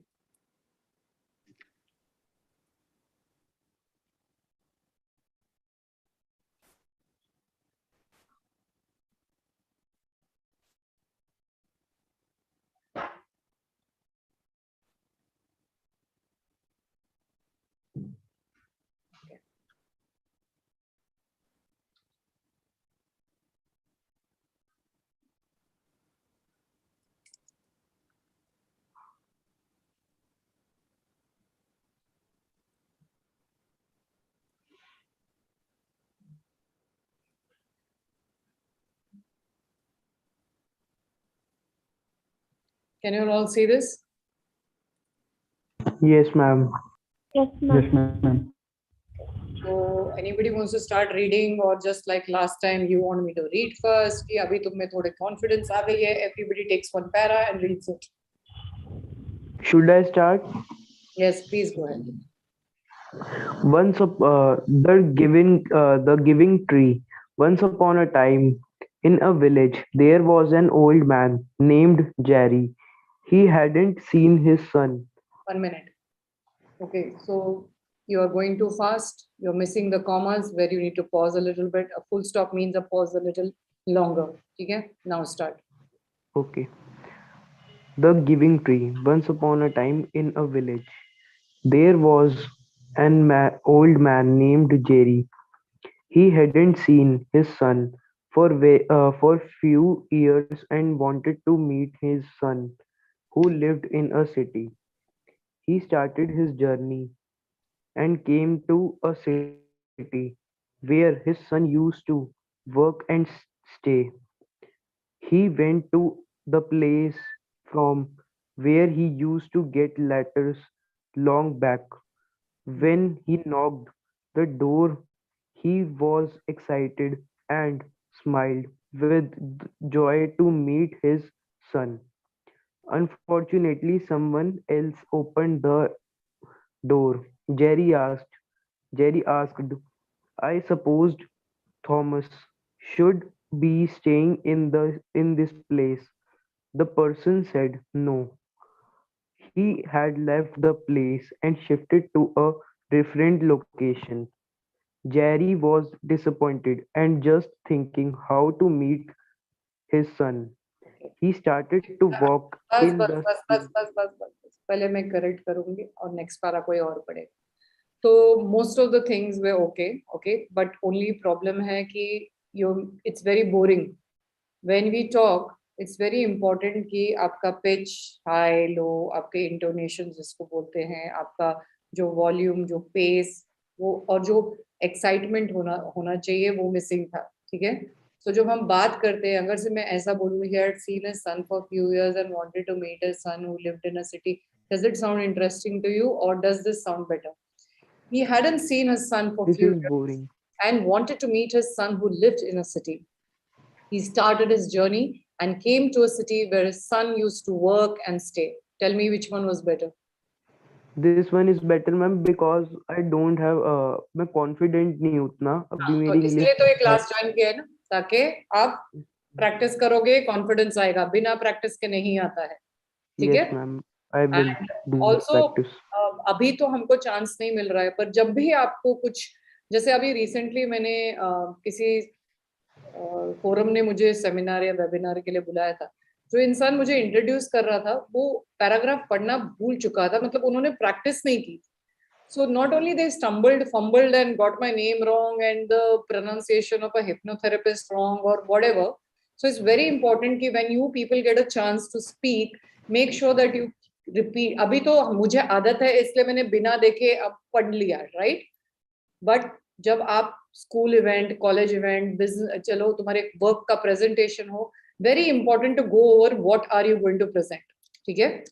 Can you all see this? Yes, ma'am. Yes, ma'am. Yes, ma'am. So anybody wants to start reading, or just like last time you want me to read first? कि अभी तुम में थोड़े confidence आ गई है. Everybody takes one para and reads it. Should I start? Yes, please go ahead. Once the giving tree. Once upon a time, in a village, there was an old man named Jerry. He hadn't seen his son. 1 minute. Okay, so you are going too fast. You're missing the commas where you need to pause a little bit. A full stop means a pause a little longer. Okay, now start. Okay. The Giving Tree. Once upon a time in a village, there was an old man named Jerry. He hadn't seen his son for few years and wanted to meet his son, who lived in a city. He started his journey and came to a city where his son used to work and stay. He went to the place from where he used to get letters long back. When he knocked the door, he was excited and smiled with joy to meet his son. Unfortunately, someone else opened the door. Jerry asked, I supposed Thomas should be staying in this place. The person said no. He had left the place and shifted to a different location. Jerry was disappointed and just thinking how to meet his son. He started to walk बस in बस the बस बस street. बस बस बस बस। पहले मैं करेक्ट करूंगी और नेक्स्ट पारा कोई और पढ़ेगा। तो most of the things were okay, but only problem है कि it's very boring. When we talk, it's very important कि आपका pitch high, low, आपके intonation जिसको बोलते हैं, आपका जो volume, जो pace, वो और जो excitement होना चाहिए वो missing था, ठीक है? So जब हम बात करते हैं, अगर से मैं ऐसा बोलूँ, he had seen his son for few years and wanted to meet his son who lived in a city. Does it sound interesting to you, or does this sound better? He hadn't seen his son for This few is years boring. and wanted to meet his son who lived in a city. He started his journey and came to a city where his son used to work and stay. Tell me which one was better. This one is better, ma'am, because I don't have मैं confident नहीं उतना अभी तो मेरी इसलिए English तो ये है. क्लास ज्वाइन किया है ना, ताकि आप प्रैक्टिस करोगे, कॉन्फिडेंस आएगा, बिना प्रैक्टिस के नहीं आता है, ठीक है? Yes, ma'am. I will and do also practice. अभी तो हमको चांस नहीं मिल रहा है, पर जब भी आपको कुछ, जैसे अभी रिसेंटली मैंने किसी फोरम ने मुझे सेमिनार या वेबिनार के लिए बुलाया था, जो इंसान मुझे इंट्रोड्यूस कर रहा था वो पैराग्राफ पढ़ना भूल चुका था, मतलब उन्होंने प्रैक्टिस नहीं की. So not only they stumbled, fumbled and got my name wrong and the pronunciation of a hypnotherapist wrong or whatever. So it's very important कि when you people get a chance to speak, make sure that you repeat. अभी तो मुझे आदत है इसलिए मैंने बिना देखे अब पढ़ लिया, right? But जब आप school event, college event, business, चलो तुम्हारे वर्क का प्रेजेंटेशन हो, very important to go over what are you going to present, ठीक है?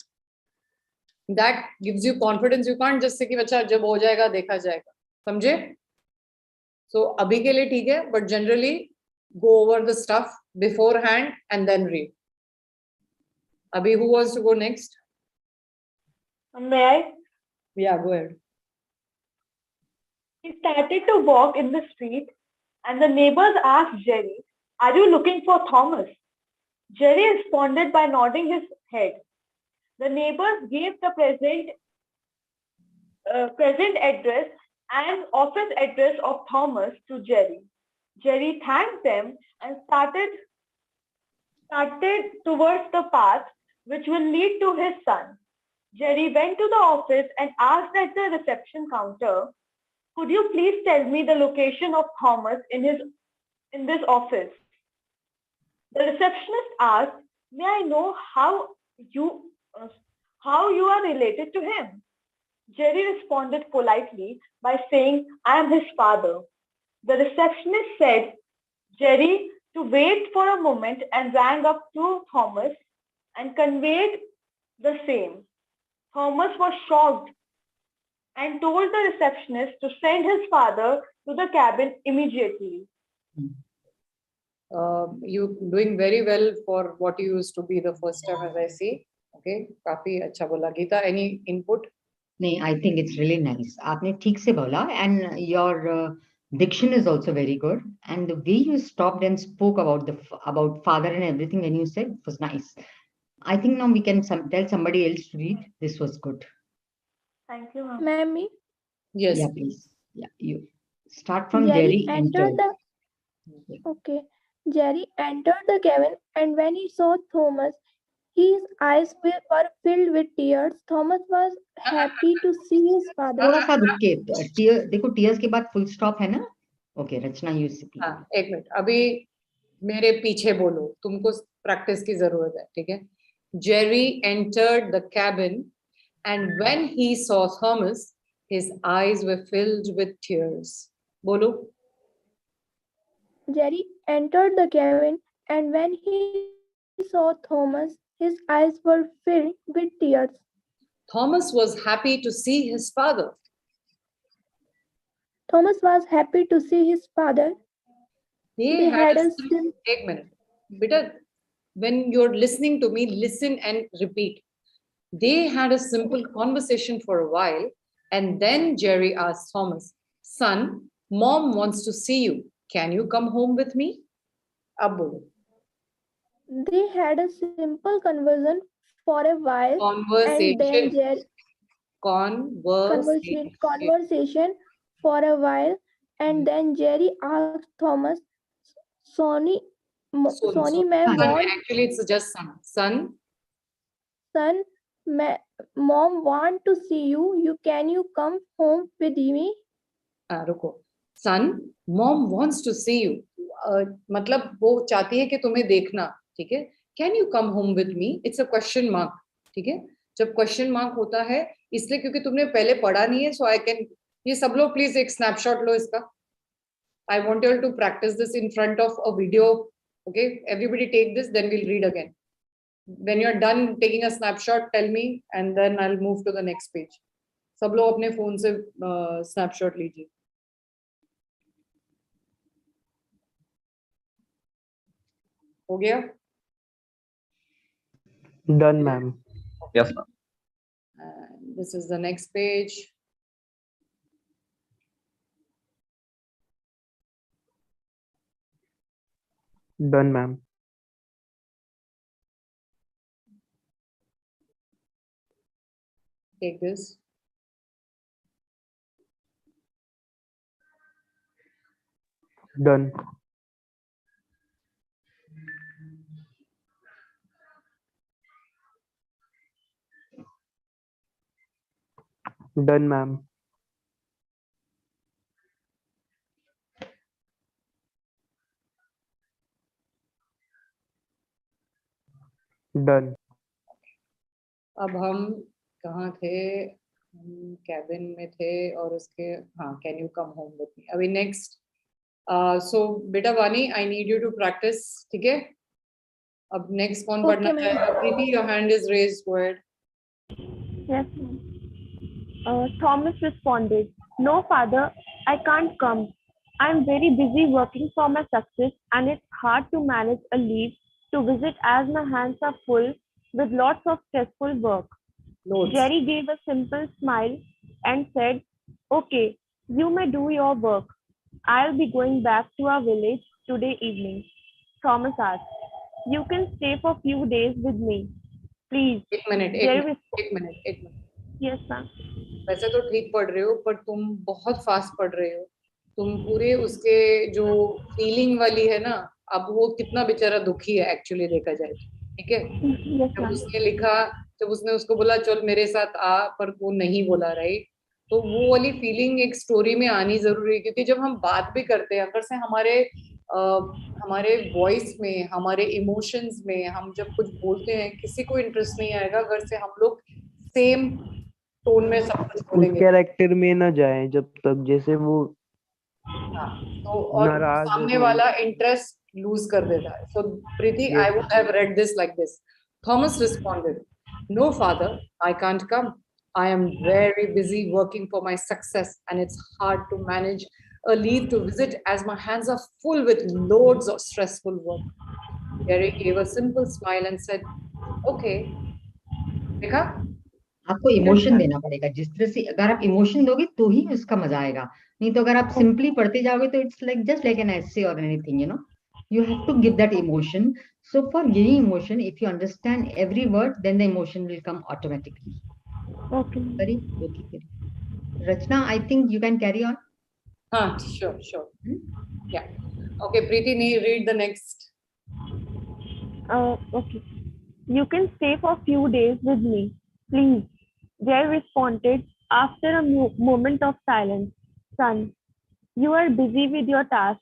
That gives you confidence. You can't just say कि बच्चा जब हो जाएगा देखा जाएगा, समझे? So अभी के लिए ठीक है, but generally go over the stuff beforehand and then read. Abhi, who wants to go next? May I? Yeah, go ahead. He started to walk in the street, and the neighbors asked Jerry, "Are you looking for Thomas?" Jerry responded by nodding his head. The neighbors gave the present address and office address of Thomas to Jerry. Jerry thanked them and started towards the path which will lead to his son. Jerry went to the office and asked at the reception counter, "Could you please tell me the location of Thomas in this office?" The receptionist asked, "May I know how you are related to him?" Jerry responded politely by saying, "I am his father." The receptionist said Jerry to wait for a moment and rang up to Thomas and conveyed the same. Thomas was shocked and told the receptionist to send his father to the cabin immediately. You doing very well for what you used to be the first time, as I see. Okay, काफी अच्छा बोला. Geeta, any input? नहीं, I think it's really nice. आपने ठीक से बोला, and your diction is also very good, and the way you stopped and spoke about father and everything when you said was nice. I think now we can tell somebody else to read. This was good. Thank you, ma'am. Ma'am, me? Yes. Yeah, please. Yeah, you start from Jerry Jerry entered entered. the okay. Jerry entered the cabin, and when he saw Thomas, his eyes were filled with tears. Thomas was happy to see his father. थोड़ा सा रुक के tier देखो, tears के बाद full stop है ना. Okay, Rachna you speak. हाँ, एक मिनट, अभी मेरे पीछे बोलो, तुमको प्रैक्टिस की जरूरत है, ठीक है? Jerry entered the cabin, and when he saw Thomas, his eyes were filled with tears. बोलो. Jerry entered the cabin, and when he saw Thomas, his eyes were filled with tears. Thomas was happy to see his father. Thomas was happy to see his father. They had a एक minute, बेटा, when you're listening to me, listen and repeat. They had a simple conversation for a while, and then Jerry asked Thomas, "Son, Mom wants to see you. Can you come home with me?" अब बोलो. They had a simple conversation for a while, and then Jerry conversation for a while, and then Jerry asked Thomas, Sonny, ma'am, actually it's just son, Mom want to see you. Can you come home with me? रुको. Son, Mom wants to see you. मतलब वो चाहती है कि तुम्हें देखना, ठीक है? Can you come home with me? It's a question mark, ठीक है? जब question mark होता है, इसलिए क्योंकि तुमने पहले पढ़ा नहीं है, so I can. ये सब लोग please एक snapshot लो इसका. I want you all to practice this in front of a video. Okay, everybody take this, then we'll read again. When you're done taking a snapshot, tell me, and then I'll move to the next page. सब लोग अपने phone से snapshot लीजिए. हो गया? Done, ma'am. Yes, ma'am. This is the next page. Done, ma'am. Take this. Done. Done, ma'am. Done. अब हम कहाँ थे? कैबिन में थे और उसके हाँ, can you come home with me. अभी नेक्स्ट. सो बेटा Vani, I need you to practice, ठीक है? अब नेक्स्ट कौन पढ़ना चाहेगा? Preeti, your hand is raised. Go ahead. Yes, ma'am. Thomas responded, "No, father, I can't come. I'm very busy working for my success, and it's hard to manage a leave to visit as my hands are full with lots of stressful work." Jerry gave a simple smile and said, "Okay, you may do your work. I'll be going back to our village today evening." Thomas asked, "You can stay for a few days with me, please." एक minute. Yes, ma'am. वैसे तो ठीक पढ़ रहे हो, पर तुम बहुत फास्ट पढ़ रहे हो. तुम पूरे उसके जो फीलिंग वाली है ना, अब वो कितना बेचारा दुखी है एक्चुअली देखा जाए, ठीक है? जब उसने लिखा, जब उसने उसको बोला चल मेरे साथ आ, पर वो नहीं बोला, राइट? तो वो वाली फीलिंग एक स्टोरी में आनी जरूरी है, क्योंकि जब हम बात भी करते हैं, अगर से हमारे वॉइस में, हमारे इमोशंस में हम जब कुछ बोलते हैं, किसी को इंटरेस्ट नहीं आएगा अगर से हम लोग सेम टोन में सब कुछ बोलेंगे. कैरेक्टर में ना जाए जब तक, जैसे वो तो और सामने वाला इंटरेस्ट लूज कर देता है. So Preeti, I would have read this like this. Thomas responded, "No, father, I can't come. I am very busy working for my success, and it's hard to manage a leave to visit as my hands are full with loads of stressful work." Jerry gave a simple smile and said, "Okay." देखा? आपको emotion देना पड़ेगा. जिस तरह से अगर आप emotion दोगे तो ही उसका मजा आएगा. नहीं तो अगर आप सिंपली पढ़ते जाओगे तो it's like just like an essay और anything, you know. You have to give that emotion. So for giving emotion, if you understand every word, then the emotion will come automatically. Okay. Very okay. Rachna, I think you can carry on. Sure. Yeah. Okay, Preeti, read the next. Okay. You can stay for a few days with me, please. Jay responded after a moment of silence. Son, you are busy with your task.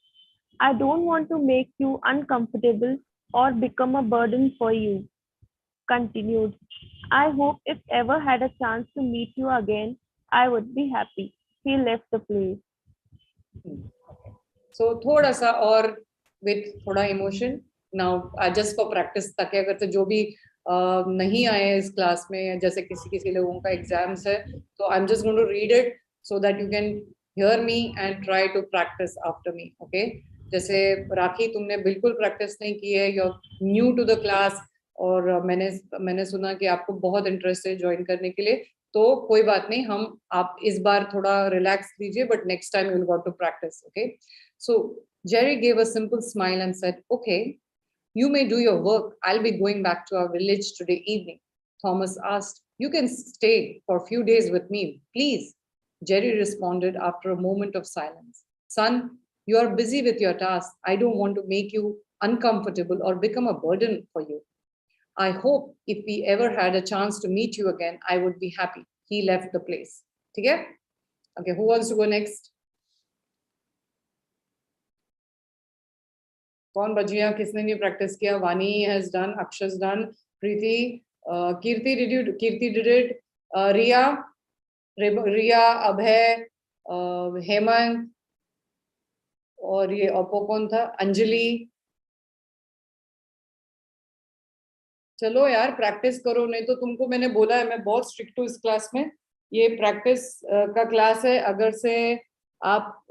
I don't want to make you uncomfortable or become a burden for you. Continued. I hope if ever had a chance to meet you again, I would be happy. He left the place. So थोड़ा सा और with थोड़ा emotion. Now just for practice ताकि अगर तो जो भी नहीं आए इस क्लास में, जैसे किसी लोगों का एग्जाम्स है, तो I'm just going to read it so that you can hear me and try to practice after me. Okay? जैसे राखी तुमने बिल्कुल प्रैक्टिस नहीं की है, you're new to the class, और मैंने सुना कि आपको बहुत इंटरेस्ट है ज्वाइन करने के लिए, तो कोई बात नहीं, आप इस बार थोड़ा रिलैक्स लीजिए, but next time you will got to practice. Okay, so Jerry gave a simple smile and said, okay, you may do your work. I'll be going back to our village today evening. Thomas asked, you can stay for a few days with me, please. Jerry responded after a moment of silence, son, you are busy with your task. I don't want to make you uncomfortable or become a burden for you. I hope if we ever had a chance to meet you again, I would be happy. He left the place. Okay? Okay, who wants to go next? कौन बचिया, किसने नहीं practice किया? Vani has done, Aksha's done, Preeti, Kirti did it, Riya, Abhay, Hemant, और ये अपो कौन था? अंजलि. चलो यार प्रैक्टिस करो, नहीं तो तुमको मैंने बोला है मैं बहुत स्ट्रिक्ट हूँ इस क्लास में. ये प्रैक्टिस का क्लास है. अगर से आप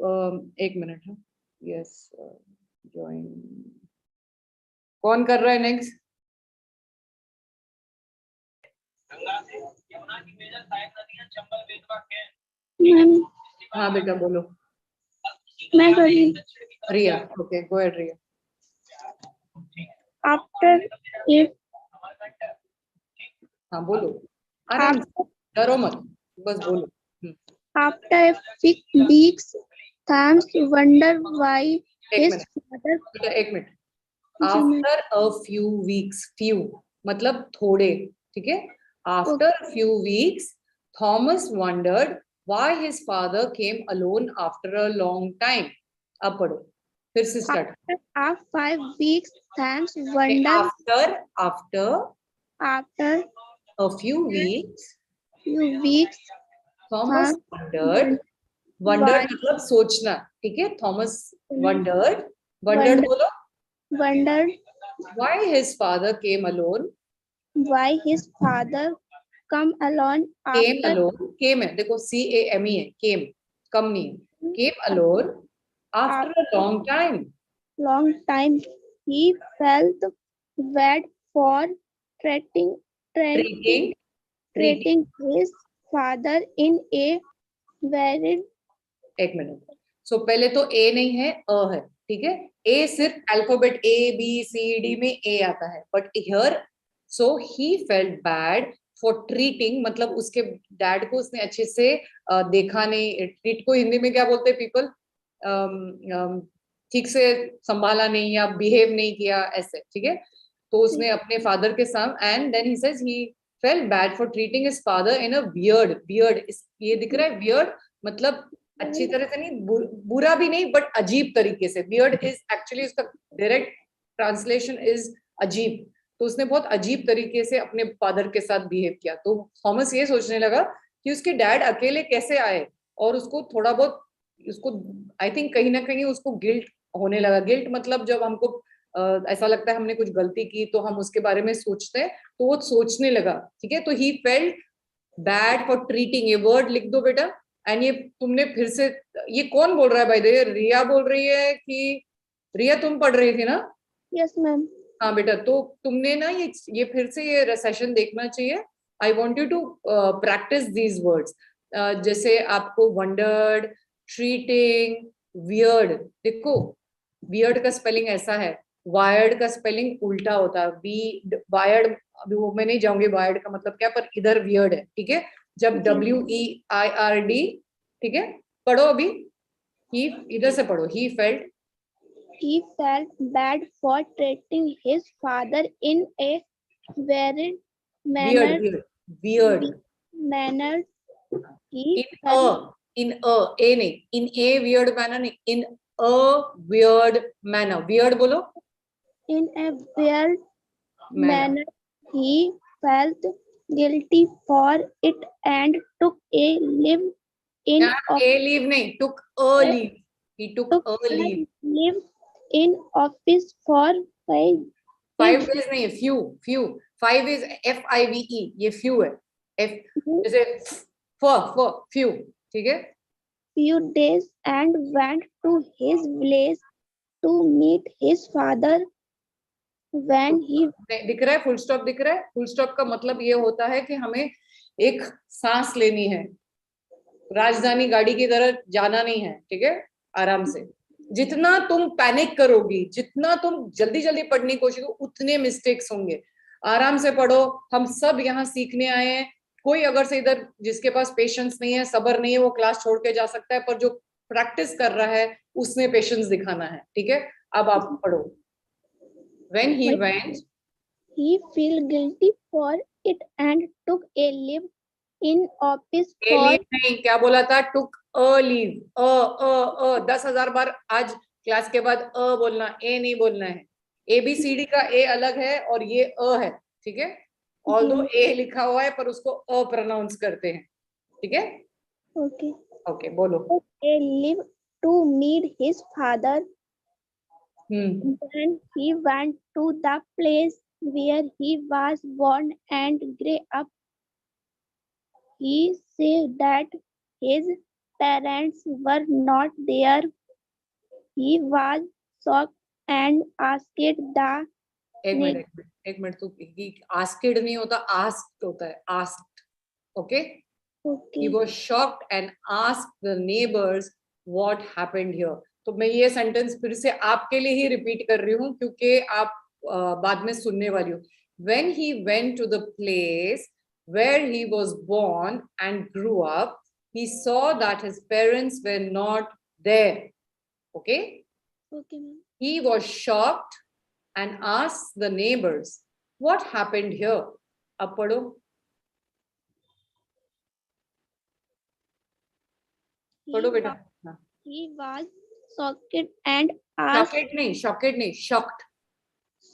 एक मिनट है. Yes, join. कौन कर रहा है नेक्स्ट? हाँ बेटा बोलो. मैं कर रही हूँ. Riya. Okay, go ahead Riya. After if हाँ बोलो, आराम से, डरो मत, बस बोलो. After 6 weeks, Thomas wondered why his father. एक minute. After a few weeks, few मतलब थोड़े, ठीक है? After a few weeks, Thomas wondered why his father came alone after a long time. अब पढ़ो, फिर से start. After 5 weeks, Thomas wondered. After a few weeks, Thomas wondered मतलब सोचना, ठीक है? Thomas wondered बोलो. Wondered why his father came alone. Why his father come alone after. Came alone, came है, देखो CAME है, came, कम नहीं है. Came alone after a long time. Long time. He felt bad for treating his father in a very. एक minute. सो पहले तो A नहीं है, अ है, ठीक है? A सिर्फ अल्फाबेट ABCD में A आता है, but here so he felt bad for treating, मतलब उसके डैड को उसने अच्छे से देखा नहीं. ट्रीट को हिंदी में क्या बोलते हैं पीपल? ठीक से संभाला नहीं या बिहेव नहीं किया, ऐसे, ठीक है? तो उसने अपने फादर के साथ, and then he says he felt bad for treating his father in a weird. ये दिख रहा है वियर्ड, मतलब अच्छी तरह से नहीं, बुरा भी नहीं, बट अजीब तरीके से. वियर्ड इज एक्चुअली, उसका डायरेक्ट ट्रांसलेशन इज अजीब. तो उसने बहुत अजीब तरीके से अपने फादर के साथ बिहेव किया. तो थॉमस ये सोचने लगा कि उसके डैड अकेले कैसे आए, और उसको थोड़ा बहुत, उसको आई थिंक कहीं ना कहीं उसको गिल्ट होने लगा. गिल्ट मतलब जब हमको ऐसा लगता है हमने कुछ गलती की तो हम उसके बारे में सोचते हैं, तो वो सोचने लगा, ठीक है? तो ही फेल्ट बैड फॉर ट्रीटिंग. ये वर्ड लिख दो बेटा. एंड ये तुमने फिर से, ये कौन बोल रहा है? बाय द वे रिया बोल रही है कि रिया तुम पढ़ रही थी ना? Yes ma'am. हाँ बेटा, तो तुमने ना ये फिर से ये सेशन देखना चाहिए. I want you to practice these words. जैसे आपको वंडर्ड, ट्रीटिंग, वियर्ड. देखो वियर्ड का स्पेलिंग ऐसा है, वायर्ड का स्पेलिंग उल्टा होता है. वायर्ड, अभी वो मैं नहीं जाऊंगी वायर्ड का मतलब क्या, पर इधर वियर्ड है, ठीक है? जब WEIRD, ठीक है, पढ़ो अभी, he, इधर से पढ़ो, he felt bad for treating his father in a very manner. Weird. Manner. He In a weird manner नहीं, in a weird manner. Weird बोलो. In a weird manner. He felt guilty for it and took a leave in a leave नहीं, took a leave. He took a leave. Leave in office for 5 days नहीं, few. 5 is FIVE, ये few है. F जैसे for few, ठीक है. Few days and went to his village to meet his father. When he दिख रहा है, full stop दिख रहा है. फुल स्टॉप का मतलब ये होता है कि हमें एक सांस लेनी है, राजधानी गाड़ी की तरह जाना नहीं है, ठीक है, आराम से. जितना तुम पैनिक करोगी, जितना तुम जल्दी जल्दी पढ़ने की कोशिश करो, उतने मिस्टेक्स होंगे. आराम से पढ़ो. हम सब यहाँ सीखने आए हैं. कोई अगर से इधर जिसके पास पेशेंस नहीं है, सब्र नहीं है, वो क्लास छोड़ के जा सकता है, पर जो प्रैक्टिस कर रहा है उसने पेशेंस दिखाना है, ठीक है. अब आप पढ़ो. When he went, he felt guilty for it and took a leave in office a leave नहीं, क्या बोला था? took a leave. 10,000 बार आज क्लास के बाद बोलना, ए नहीं बोलना है. ABCD का ए अलग है और ये है, ठीक है. ऑल्दो ए लिखा हुआ है पर उसको प्रोनाउंस करते हैं, ठीक है. ओके बोलो. a leave to meet his father. When he went to the place where he was born and grew up, he said that his parents were not there. He was shocked and asked the एक minute तू asked नहीं होता, asked होता है, asked. Okay. He was shocked and asked the neighbors what happened here. तो मैं ये sentence फिर से आपके लिए ही रिपीट कर रही हूँ क्योंकि आप बाद में सुनने वाली हो. When he went to the place where he was born and grew up, he saw that his parents were not there. Okay? Okay. He was shocked and asked the neighbors, what happened here? अब पढ़ो. पढ़ो बेटा. He was shocked and asked. Shocked नहीं, shocked.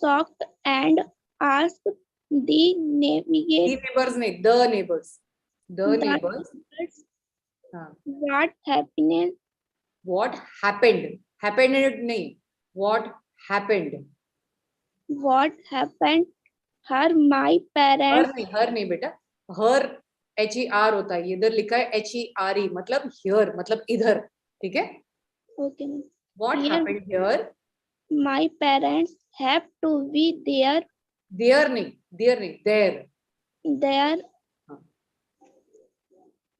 Shocked and asked the neighbors. The neighbors. What happened? What happened? Happened नहीं. What happened? What happened? My parents. Her नहीं बेटा. Her HER होता है. इधर लिखा है HERE, मतलब here, मतलब इधर, ठीक है. Okay. What happened here? My parents have to be there. There नहीं. There.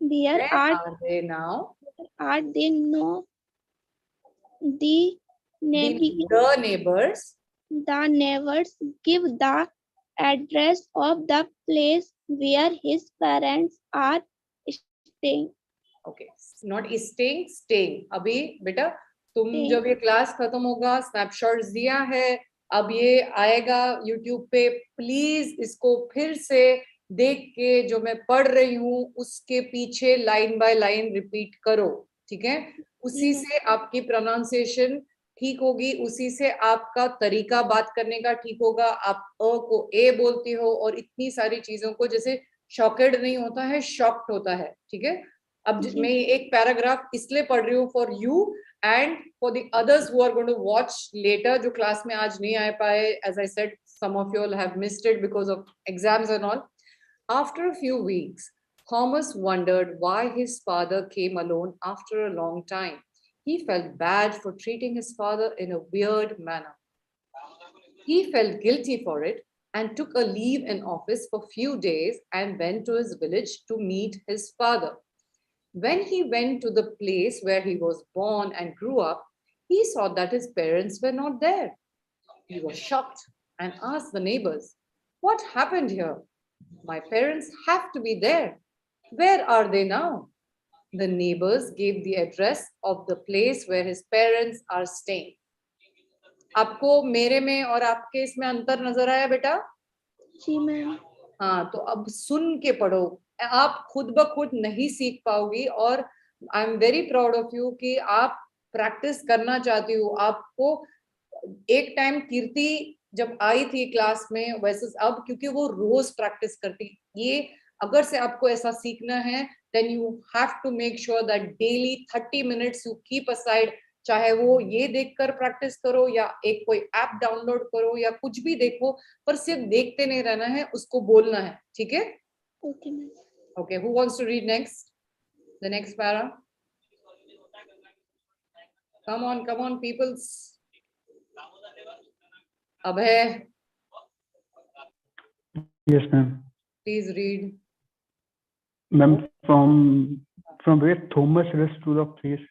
Where are they now? Are they now? The neighbors. The neighbors give the address of the place where his parents are staying. Okay, not staying, staying. अभी बेटा तुम जब ये class खत्म होगा, snapshots दिया है, अब ये आएगा YouTube पे. प्लीज इसको फिर से देख के जो मैं पढ़ रही हूँ उसके पीछे लाइन बाय लाइन रिपीट करो, ठीक है. उसी से आपकी प्रोनाउंसिएशन ठीक होगी, उसी से आपका तरीका बात करने का ठीक होगा. आप को ए बोलती हो और इतनी सारी चीजों को, जैसे शॉकेड नहीं होता है, शॉक्ड होता है, ठीक है. अब मैं एक पैराग्राफ इसलिए पढ़ रही हूँ for you and for the others who are going to watch later, जो क्लास में आज नहीं आ पाए. As I said, some of you have missed it because of exams and all. After a few weeks, Thomas wondered why his father came alone after a long time. He felt bad for treating his father in a weird manner. He felt guilty for it and took a leave in office for a few days and went to his village to meet his father. When he went to the place where he was born and grew up, he saw that his parents were not there. He was shocked and asked the neighbors, what happened here? My parents have to be there. Where are they now? The neighbors gave the address of the place where his parents are staying. आपको मेरे में और आपके इसमें अंतर नजर आया बेटा? जी मैम। हाँ, तो अब सुन के पढ़ो, आप खुद ब खुद नहीं सीख पाओगी। और I am very proud of you कि आप प्रैक्टिस करना चाहती हो। आपको एक टाइम कीर्ति जब आई थी क्लास में वैसे अब, क्योंकि वो रोज प्रैक्टिस करती, ये अगर से आपको ऐसा सीखना है then you have to make sure that daily 30 minutes you keep aside. चाहे वो ये देखकर प्रैक्टिस करो या एक कोई ऐप डाउनलोड करो या कुछ भी देखो, पर सिर्फ देखते नहीं रहना है, उसको बोलना है, ठीक है? Okay ma'am. Okay, who wants to read next, the next para? Come on peoples. Abhay, Yes, ma'am. Please read. Ma'am, from where Thomas rushed to the place.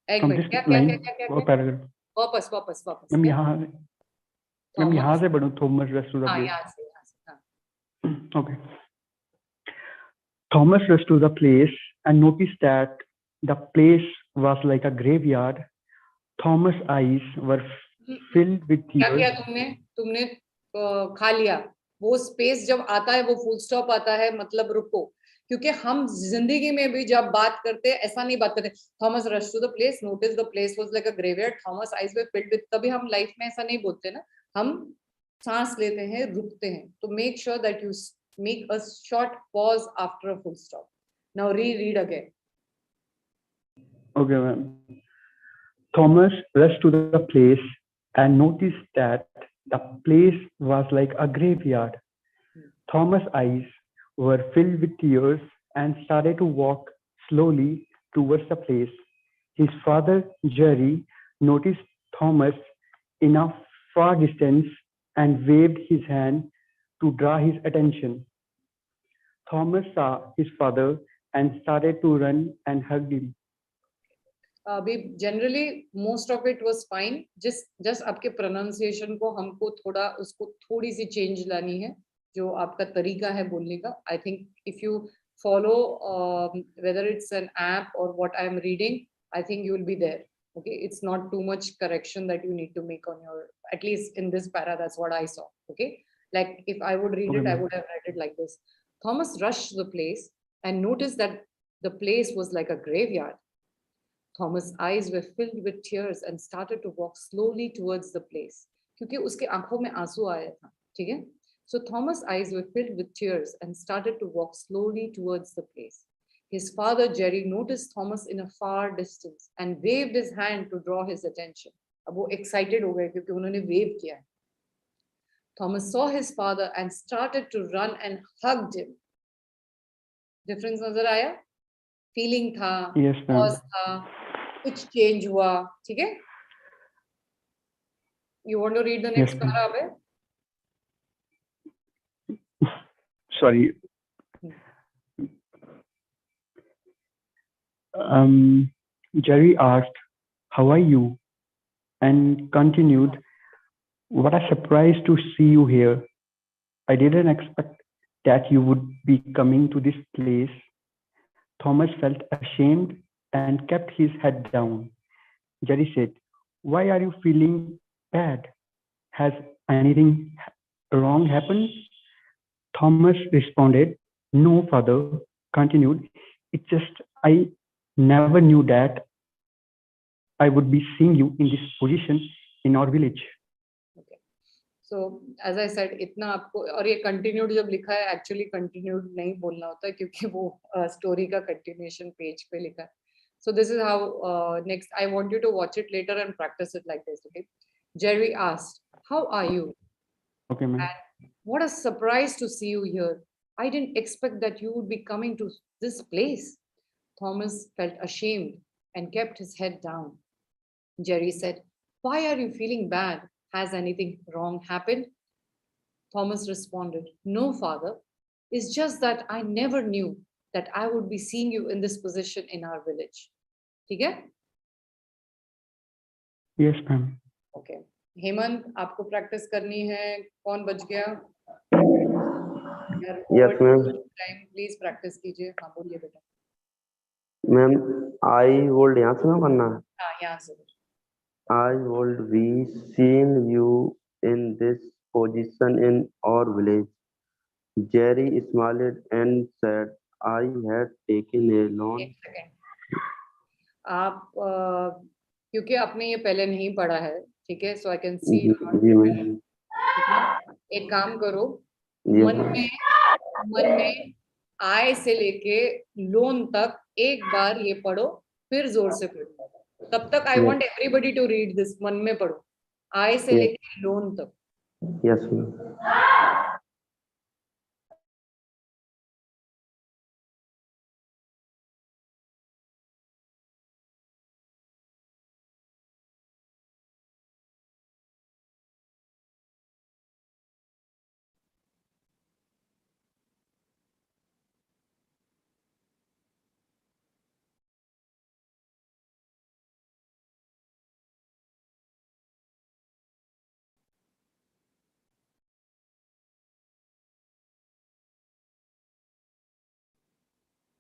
एक From मिनट, this क्या क्या line क्या क्या or क्या? paragraph. वापस वापस वापस। Ma'am Thomas. यहाँ से पढ़ूँ, Thomas rushed to the हाँ, place. यहाँ से हाँ। Okay. Thomas rushed to the place and noticed that the place was like a graveyard. Thomas' eyes were filled with क्या tears. किया तुमने खा लिया। वो स्पेस जब आता है वो फुल स्टॉप आता है, मतलब रुको। क्योंकि हम जिंदगी में भी जब बात करते हैं ऐसा नहीं बात करते, Thomas rush to the place, notice the place was like a graveyard, Thomas eyes were filled with, कभी हम लाइफ में ऐसा नहीं बोलते ना, हम सांस लेते हैं, रुकते हैं। तो make sure that you make a short pause after a full stop. Now read again. Okay, ma'am. Thomas rushed to the place and noticed that the place was like a graveyard. Thomas' eyes were filled with tears and started to walk slowly towards the place. His father, Jerry, noticed Thomas in a far distance and waved his hand to draw his attention. Thomas saw his father and started to run and hugged him. अभी generally most of it was fine, just आपके pronunciation को हमको थोड़ा उसको थोड़ी सी change लानी है, जो आपका तरीका है बोलने का। I think if you follow whether it's an app और what I am reading, I think you will be there. Okay, it's not too much correction that you need to make on your, at least in this para, that's what I saw. Okay, like if I would read it, I would have read it like this. Thomas rushed to the place and noticed that the place was like a graveyard. Thomas' eyes were filled with tears and started to walk slowly towards the place. क्योंकि उसके आंखों में आंसू आया था, ठीक है? So Thomas' eyes were filled with tears and started to walk slowly towards the place. His father Jerry noticed Thomas in a far distance and waved his hand to draw his attention. अब वो excited हो गए क्योंकि उन्होंने wave किया है. Thomas saw his father and started to run and hugged him. Difference नजर आया? Feeling था, Yes, ma'am. pause था, कुछ change हुआ, ठीक है? You want to read the next Yes, ma'am. para, Abhay? Sorry. Jerry asked, "How are you?" and continued, "What a surprise to see you here. I didn't expect that you would be coming to this place." Thomas felt ashamed and kept his head down. Jerry said, "Why are you feeling bad? Has anything wrong happened?" Thomas responded, "No, father." Continued, "It's just I never knew that I would be seeing you in this position in our village." Okay. So as I said, इतना आपको, और ये continued जब लिखा है, actually continued नहीं बोलना होता है क्योंकि वो story का continuation page पे लिखा है. So this is how next I want you to watch it later and practice it like this. Okay. Jerry asked, "How are you?" Okay, ma'am. And what a surprise to see you here. I didn't expect that you would be coming to this place. Thomas felt ashamed and kept his head down. Jerry said, "Why are you feeling bad? Has anything wrong happened?" Thomas responded, "No, father. It's just that I never knew that I would be seeing you in this position in our village." ठीक है? Yes, ma'am. Okay. Hemant, आपको practice करनी है। कौन बच गया? Yes, ma'am. Time please practice कीजिए. हाँ बोलिए बेटा. मैम आई वुड यहाँ से ना करना है. हाँ यहाँ से. I would be seeing you in this position in our village. Jerry smiled and said, I had taken a loan. एक सेकेंड. आप क्योंकि आपने ये पहले नहीं पढ़ा है, ठीक है, सो I can see. Ji ma'am. एक काम करो, Yes, मन में आय से लेके लोन तक एक बार ये पढ़ो, फिर जोर से पढ़ो. तब तक I want everybody to read this. मन में पढ़ो, आय से लेके लोन तक. yes, ma'am.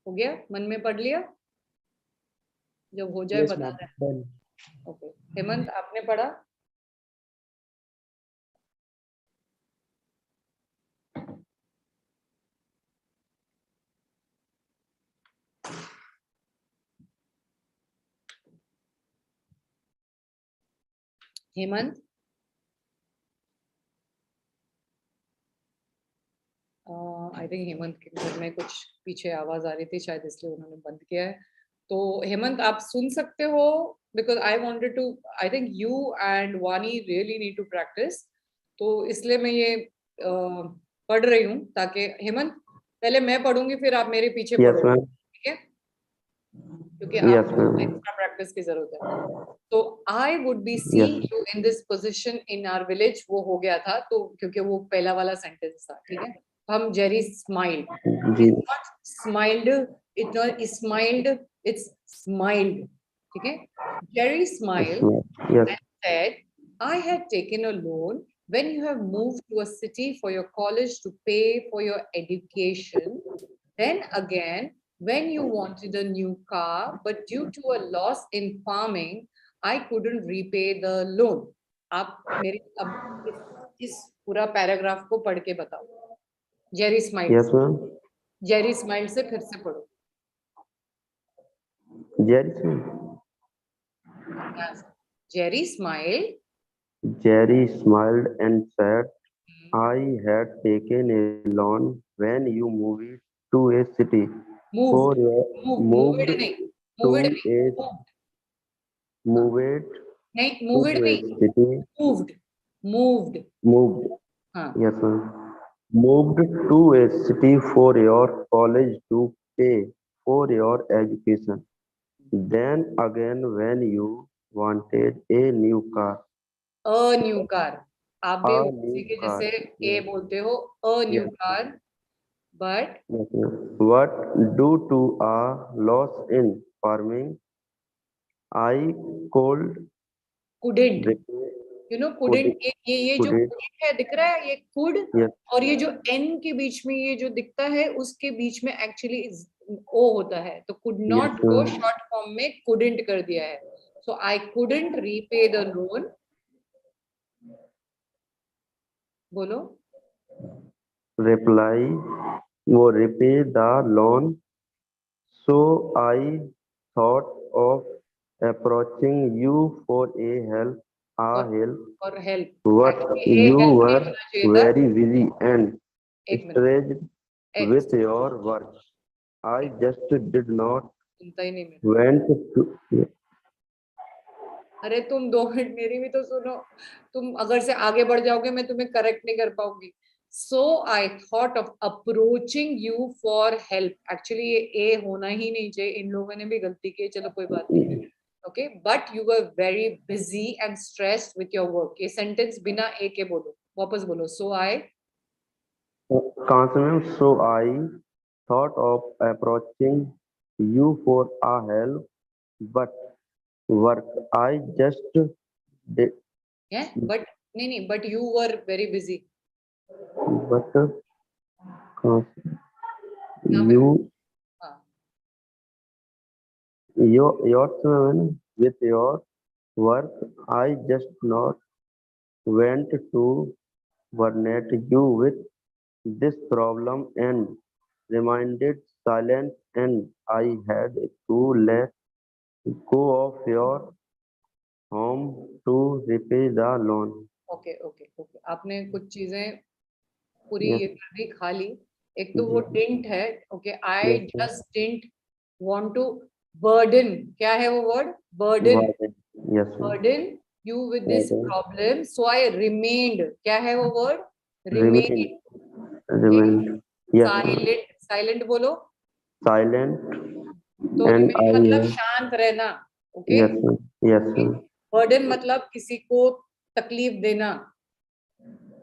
हो गया? मन में पढ़ लिया? जब हो जाए बता दें. ओके. हेमंत, आपने पढ़ा? हेमंत, आई थिंक हेमंत के घर में कुछ पीछे आवाज आ रही थी, शायद इसलिए उन्होंने बंद किया है. तो हेमंत आप सुन सकते हो, because I wanted to, I think you and Vani really need to practice. तो इसलिए मैं ये पढ़ रही हूँ, ताकि हेमंत पहले मैं पढ़ूंगी, फिर आप मेरे पीछे पढ़ो, ठीक है? क्योंकि आपको एक्स्ट्रा प्रैक्टिस की जरूरत है. तो I would be seeing you in this position in our village, वो हो गया था, तो क्योंकि वो पहला वाला सेंटेंस था, ठीक है. हम Jerry smiled, it's not smiled, it's not smiled, it's smiled, ठीक है. Jerry smiled and said, I had taken a loan when you have moved to a city for your college to pay for your education. Then again, when you wanted a new car, but due to a loss in farming, I couldn't repay the loan. आप मेरे अब इस पूरा paragraph को पढ़ के बताओ. Jerry smiled. Yes, ma'am. Jerry smiled से फिर से पढ़ो. Jerry smiled. Jerry smiled. Jerry smiled and said, I had taken a loan when you moved to a city. Moved. Moved to a city. Moved. Yes, ma'am. Moved to a city for your college to pay for your education. Then again, when you wanted a new car. A new car. आप भी उसी के जैसे ए बोलते हो, a new car. But what due to a loss in farming, I couldn't. You know, couldn't. ये जो couldn't है, दिख रहा है ये could, और ये जो n के बीच में ये जो दिखता है, उसके बीच में actually o होता है, तो could not को short form में couldn't कर दिया है. So I couldn't repay the loan. बोलो. repay the loan. So I thought of approaching you for a help. For help. But you were very busy and stressed with your work. I just did not went to. अरे तुम 2 minute मेरी भी तो सुनो. तुम अगर से आगे बढ़ जाओगे मैं तुम्हें करेक्ट नहीं कर पाऊंगी. So I thought of approaching you for help. Actually ये A होना ही नहीं चाहिए. इन लोगों ने भी गलती की, चलो कोई बात नहीं. Okay, but you were very busy and stressed with your work. ये sentence बिना A के बोलो, वापस बोलो. So I. So I thought of approaching you for a help, but work I just did. Yeah, but नहीं, but you were very busy. But हाँ, यहाँ पे you हाँ yourself with your work. I just not went to burnet you with this problem and reminded silence, and I had to let go of your home to repay the loan. Okay okay okay, आपने कुछ चीजें पूरी Yes, ये कर दी, खा ली। एक तो वो yes, डिंट है, okay, I yes, sir. Just didn't want to burden, क्या है वो word, burden, Warden. Yes, sir. burden you with this Warden. problem, so I remained, क्या है वो word, Remain. remained, Remain. Yes, sir. silent, silent बोलो, Silent. तो And remain I. मतलब शांत रहना, okay, Yes, sir. Yes, sir. burden मतलब किसी को तकलीफ देना,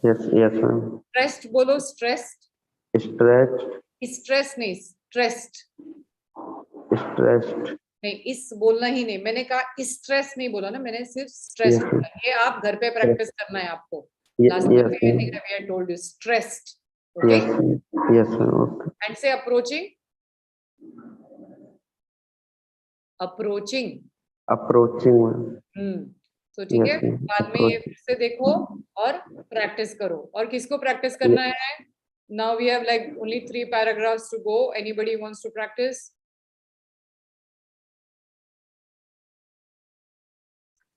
Yes, yes, sir. stressed बोलो, stressed, Stretched. stress नहीं, stressed Stressed. नहीं, इस बोलना ही नहीं, मैंने कहा स्ट्रेस नहीं बोला ना, मैंने सिर्फ स्ट्रेस Yes, बोला। ये आप घर पे प्रैक्टिस करना है आपको। Yes, last yes, time sir. I think I told you stressed, okay, Yes, sir. Yes, sir. Okay. and say approaching, approaching, Approaching. Ma'am. तो ठीक है, Yes, sir. बाद में ये Approaching. फिर से देखो और प्रैक्टिस करो। और किसको प्रैक्टिस Yes. करना है? Now we have like only 3 paragraphs to go. Anybody wants to practice?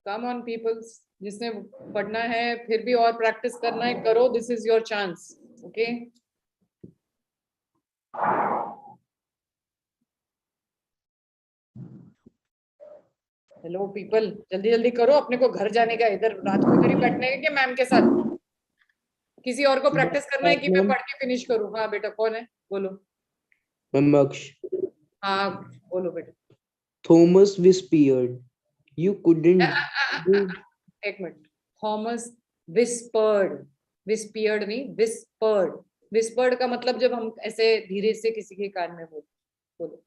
Come on people, जिसने पढ़ना है फिर भी और प्रैक्टिस करना है, करो, this is your chance, okay? Hello people, जल्दी जल्दी करो, अपने को घर जाने का, इधर रात को इधर ही बैठने का क्या मैम के साथ? किसी और को प्रैक्टिस करना है कि मैं पढ़ के फिनिश करूं? हाँ बेटा, कौन है, बोलो। मैम अक्ष। हाँ बोलो बेटा। Thomas whispered, you couldn't do. एक मिनट, थॉमस whispered, whispered नहीं, whispered, whispered का मतलब जब हम ऐसे धीरे से किसी के कान में बोलो,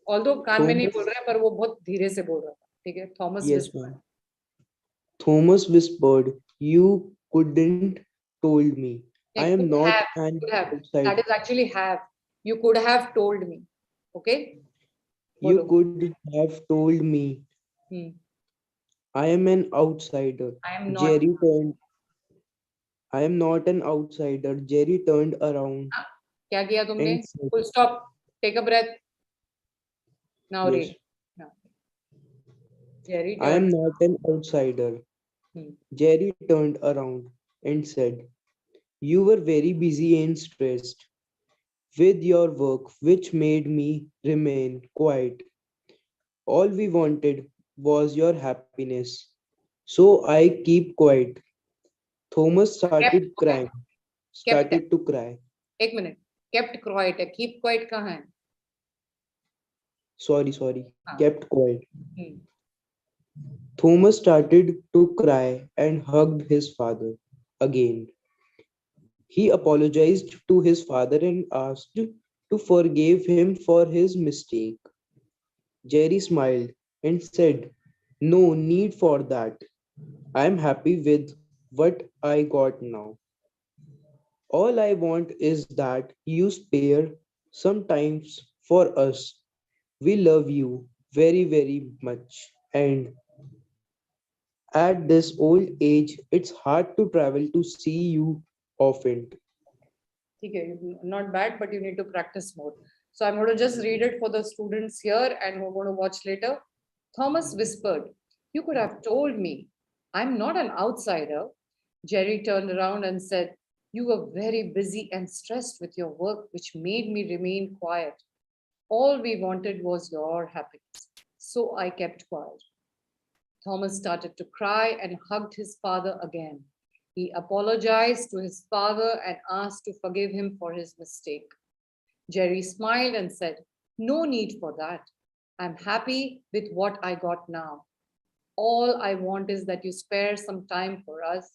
ऑल्दो कान में नहीं बोल रहे हैं पर वो बहुत धीरे से बोल रहा था, ठीक है, Thomas Yes, ma'am. Thomas whispered, you couldn't told me. I am not an outsider. That is actually have. You could have told me. Okay? You Bolo. could have told me. I am an outsider. I am not. Jerry turned. I am not an outsider. Jerry turned around. क्या किया तुमने? and said, Full stop. Take a breath. Now Yes. read. Now. Jerry I am turned. not an outsider. Jerry turned around and said, you were very busy and stressed with your work, which made me remain quiet. All we wanted was your happiness. So I keep quiet. Thomas started crying. Started to cry. एक minute, kept quiet है, keep quiet कहाँ है? Sorry. Kept quiet. Thomas started to cry and hugged his father again. He apologized to his father and asked to forgive him for his mistake. Jerry smiled and said, no need for that. I am happy with what I got now. All I want is that you spare some time for us. We love you very, very much. And at this old age, it's hard to travel to see you often. ठीक है, not bad, but you need to practice more. So I'm going to just read it for the students here and we're going to watch later. Thomas whispered, you could have told me. I'm not an outsider. Jerry turned around and said, you were very busy and stressed with your work, which made me remain quiet. All we wanted was your happiness. So I kept quiet. Thomas started to cry and hugged his father again. He apologized to his father and asked to forgive him for his mistake. Jerry smiled and said, no need for that. I'm happy with what I got now. All I want is that you spare some time for us.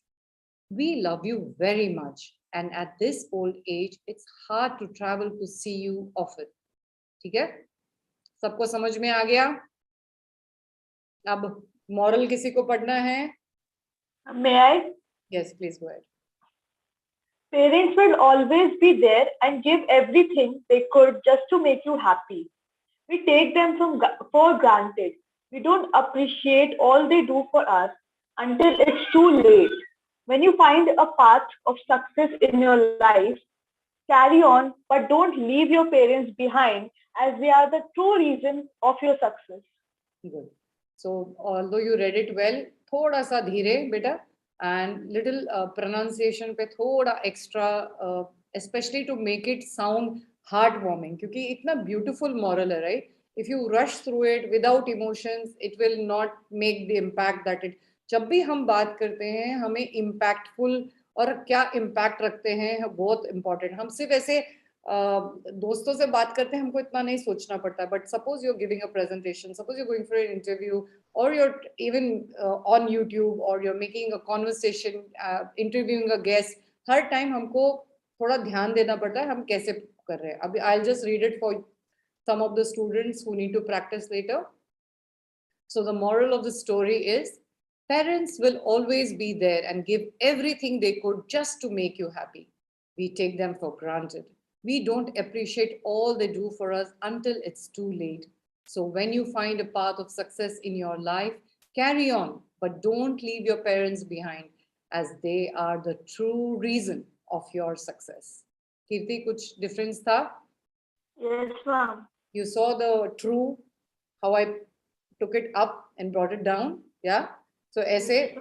We love you very much. And at this old age, it's hard to travel to see you often. ठीक है? सबको समझ में आ गया? अब moral किसी को पढ़ना है? May I? Yes, please go ahead. Parents will always be there and give everything they could just to make you happy. We take them for granted. We don't appreciate all they do for us until it's too late. When you find a path of success in your life, carry on, but don't leave your parents behind, as they are the true reason of your success. Good. So, although you read it well, thoda sa dheere, beta, and little pronunciation pe thoda extra, especially to make it sound heartwarming. क्योंकि इतना beautiful moral है, right? If you rush through it without emotions, it will not make the impact that it. जब भी हम बात करते हैं, हमें impactful और क्या impact रखते हैं बहुत important. हम सिर्फ ऐसे दोस्तों से बात करते हैं, हमको इतना नहीं सोचना पड़ता है. But suppose you're giving a presentation, suppose you're going for an interview, or you're even on YouTube, or you're making a conversation, interviewing a guest. Her time हमको थोड़ा ध्यान देना पड़ता है हम कैसे कर रहे हैं. अभी I'll just read it for some of the students who need to practice later. So the moral of the story is, parents will always be there and give everything they could just to make you happy. We take them for granted. We don't appreciate all they do for us until it's too late. So when you find a path of success in your life, carry on, but don't leave your parents behind, as they are the true reason of your success. Kirti, kuch difference tha? Yes, ma'am. You saw the true, how I took it up and brought it down. Yeah. So ऐसे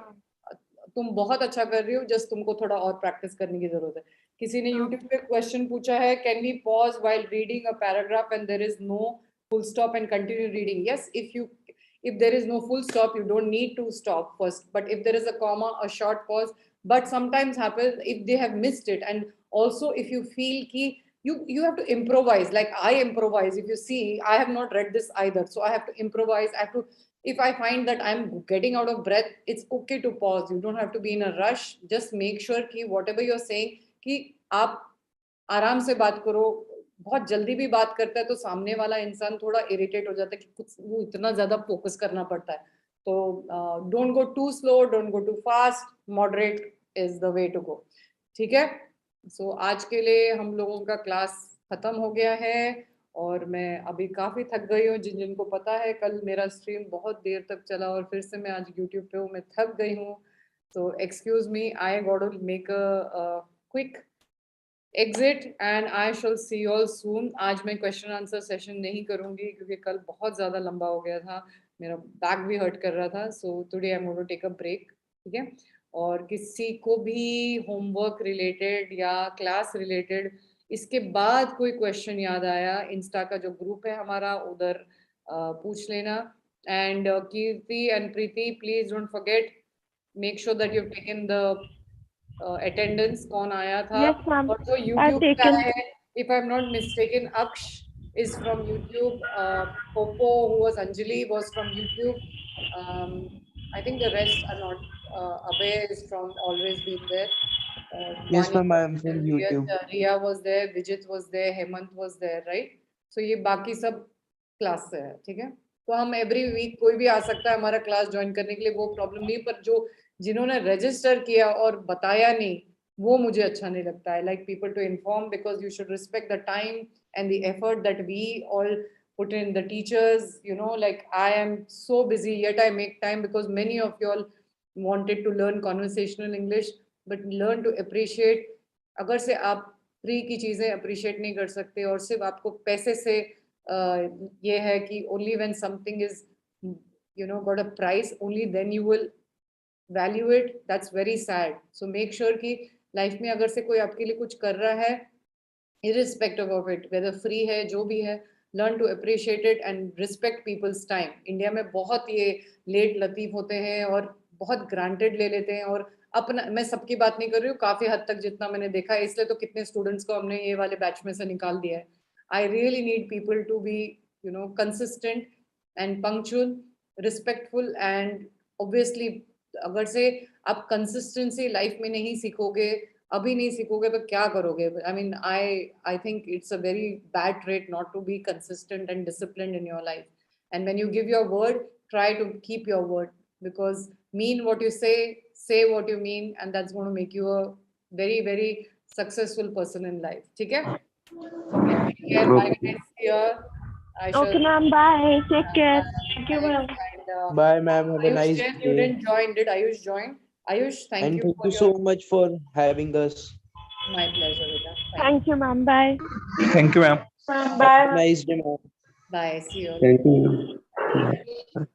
तुम बहुत अच्छा कर रही हो, just तुमको थोड़ा और practice करने की जरूरत है. किसी ने YouTube पे question पूछा है, can we pause while reading a paragraph and there is no full stop and continue reading? Yes, if there is no full stop, you don't need to stop first. But if there is a comma, a short pause, but sometimes happens if they have missed it, and also if you feel ki you have to improvise. Like I improvise. If you see, I have not read this either, so I have to improvise. I have to. If I find that I'm getting out of breath, it's okay to pause. You don't have to be in a rush. Just make sure कि whatever you're saying, कि आप आराम से बात करो. बहुत जल्दी भी बात करता है तो सामने वाला इंसान थोड़ा इरिटेट हो जाता है कि कुछ वो इतना ज़्यादा फोकस करना पड़ता है. तो don't go too slow, don't go too fast. Moderate is the way to go. ठीक है? So आज के लिए हम लोगों का क्लास खत्म हो गया है और मैं अभी काफ़ी थक गई हूँ. जिनको पता है कल मेरा स्ट्रीम बहुत देर तक चला और फिर से मैं आज यूट्यूब पे हूँ, मैं थक गई हूँ. तो excuse me, I got to make a quick exit and I shall see you all soon. आज मैं क्वेश्चन आंसर सेशन नहीं करूँगी क्योंकि कल बहुत ज़्यादा लंबा हो गया था, मेरा बैक भी हर्ट कर रहा था. So today I am going to take a break. ठीक है? और किसी को भी होमवर्क रिलेटेड या क्लास रिलेटेड इसके बाद कोई क्वेश्चन याद आया, इंस्टा का जो ग्रुप है हमारा उधर पूछ लेना. And Kirti and Preeti, please don't forget, make sure that you have taken the attendance. कौन आया था? Yes, ma'am. और जो यूट्यूब पे आया है, if I am not mistaken, अक्ष is from YouTube. Popo, who was Anjali, was from YouTube. I think the rest are not. Abhay is from always been there. Yes, ma'am, I am from YouTube. Riya was there, Vijit was there, Hemant was there, right? So ये बाकी सब class से है. ठीक है? तो हम every week कोई भी आ सकता है हमारा क्लास ज्वाइन करने के लिए, वो प्रॉब्लम नहीं. पर जो जिन्होंने रजिस्टर किया और बताया नहीं, वो मुझे अच्छा नहीं लगता है. Like people to inform, because you should respect the time and the effort that we all put in. The teachers, you know, like I am so busy, yet I make time because many of you all wanted to learn conversational English, but learn to appreciate. अगर से आप free की चीज़ें appreciate नहीं कर सकते और सिर्फ आपको पैसे से ये है कि only when something is, you know, got a price, only then you will value it. That's very sad. So make sure कि life में अगर से कोई आपके लिए कुछ कर रहा है, irrespective of it, whether free है, जो भी है, learn to appreciate it and respect people's time. India में बहुत ये लेट लतीफ होते हैं और बहुत granted ले लेते हैं. और अपना, मैं सबकी बात नहीं कर रही हूँ, काफ़ी हद तक जितना मैंने देखा है, इसलिए तो कितने स्टूडेंट्स को हमने ये वाले बैच में से निकाल दिया है. I really need people to be, you know, consistent and punctual, respectful, and obviously अगर से आप consistency लाइफ में नहीं सीखोगे, अभी नहीं सीखोगे तो क्या करोगे? I mean, I think it's a very bad trait not to be consistent and disciplined in your life. And when you give your word, try to keep your word, because mean what you say what you mean, and that's going to make you a very, very successful person in life. ठीक है? Okay. Take care. Bye guys. See you. Okay, ma'am. Bye. Take care. Thank you, ma'am. And, Bye, ma'am. Have a Ayush, nice yes, you day. didn't join. Did Ayush join? Ayush, thank And you thank for you your. so much for having us. My pleasure, Rita. Thank you, ma'am. Bye. Thank you, ma'am. Bye. Have a nice day, ma'am. Bye. See you. Thank you.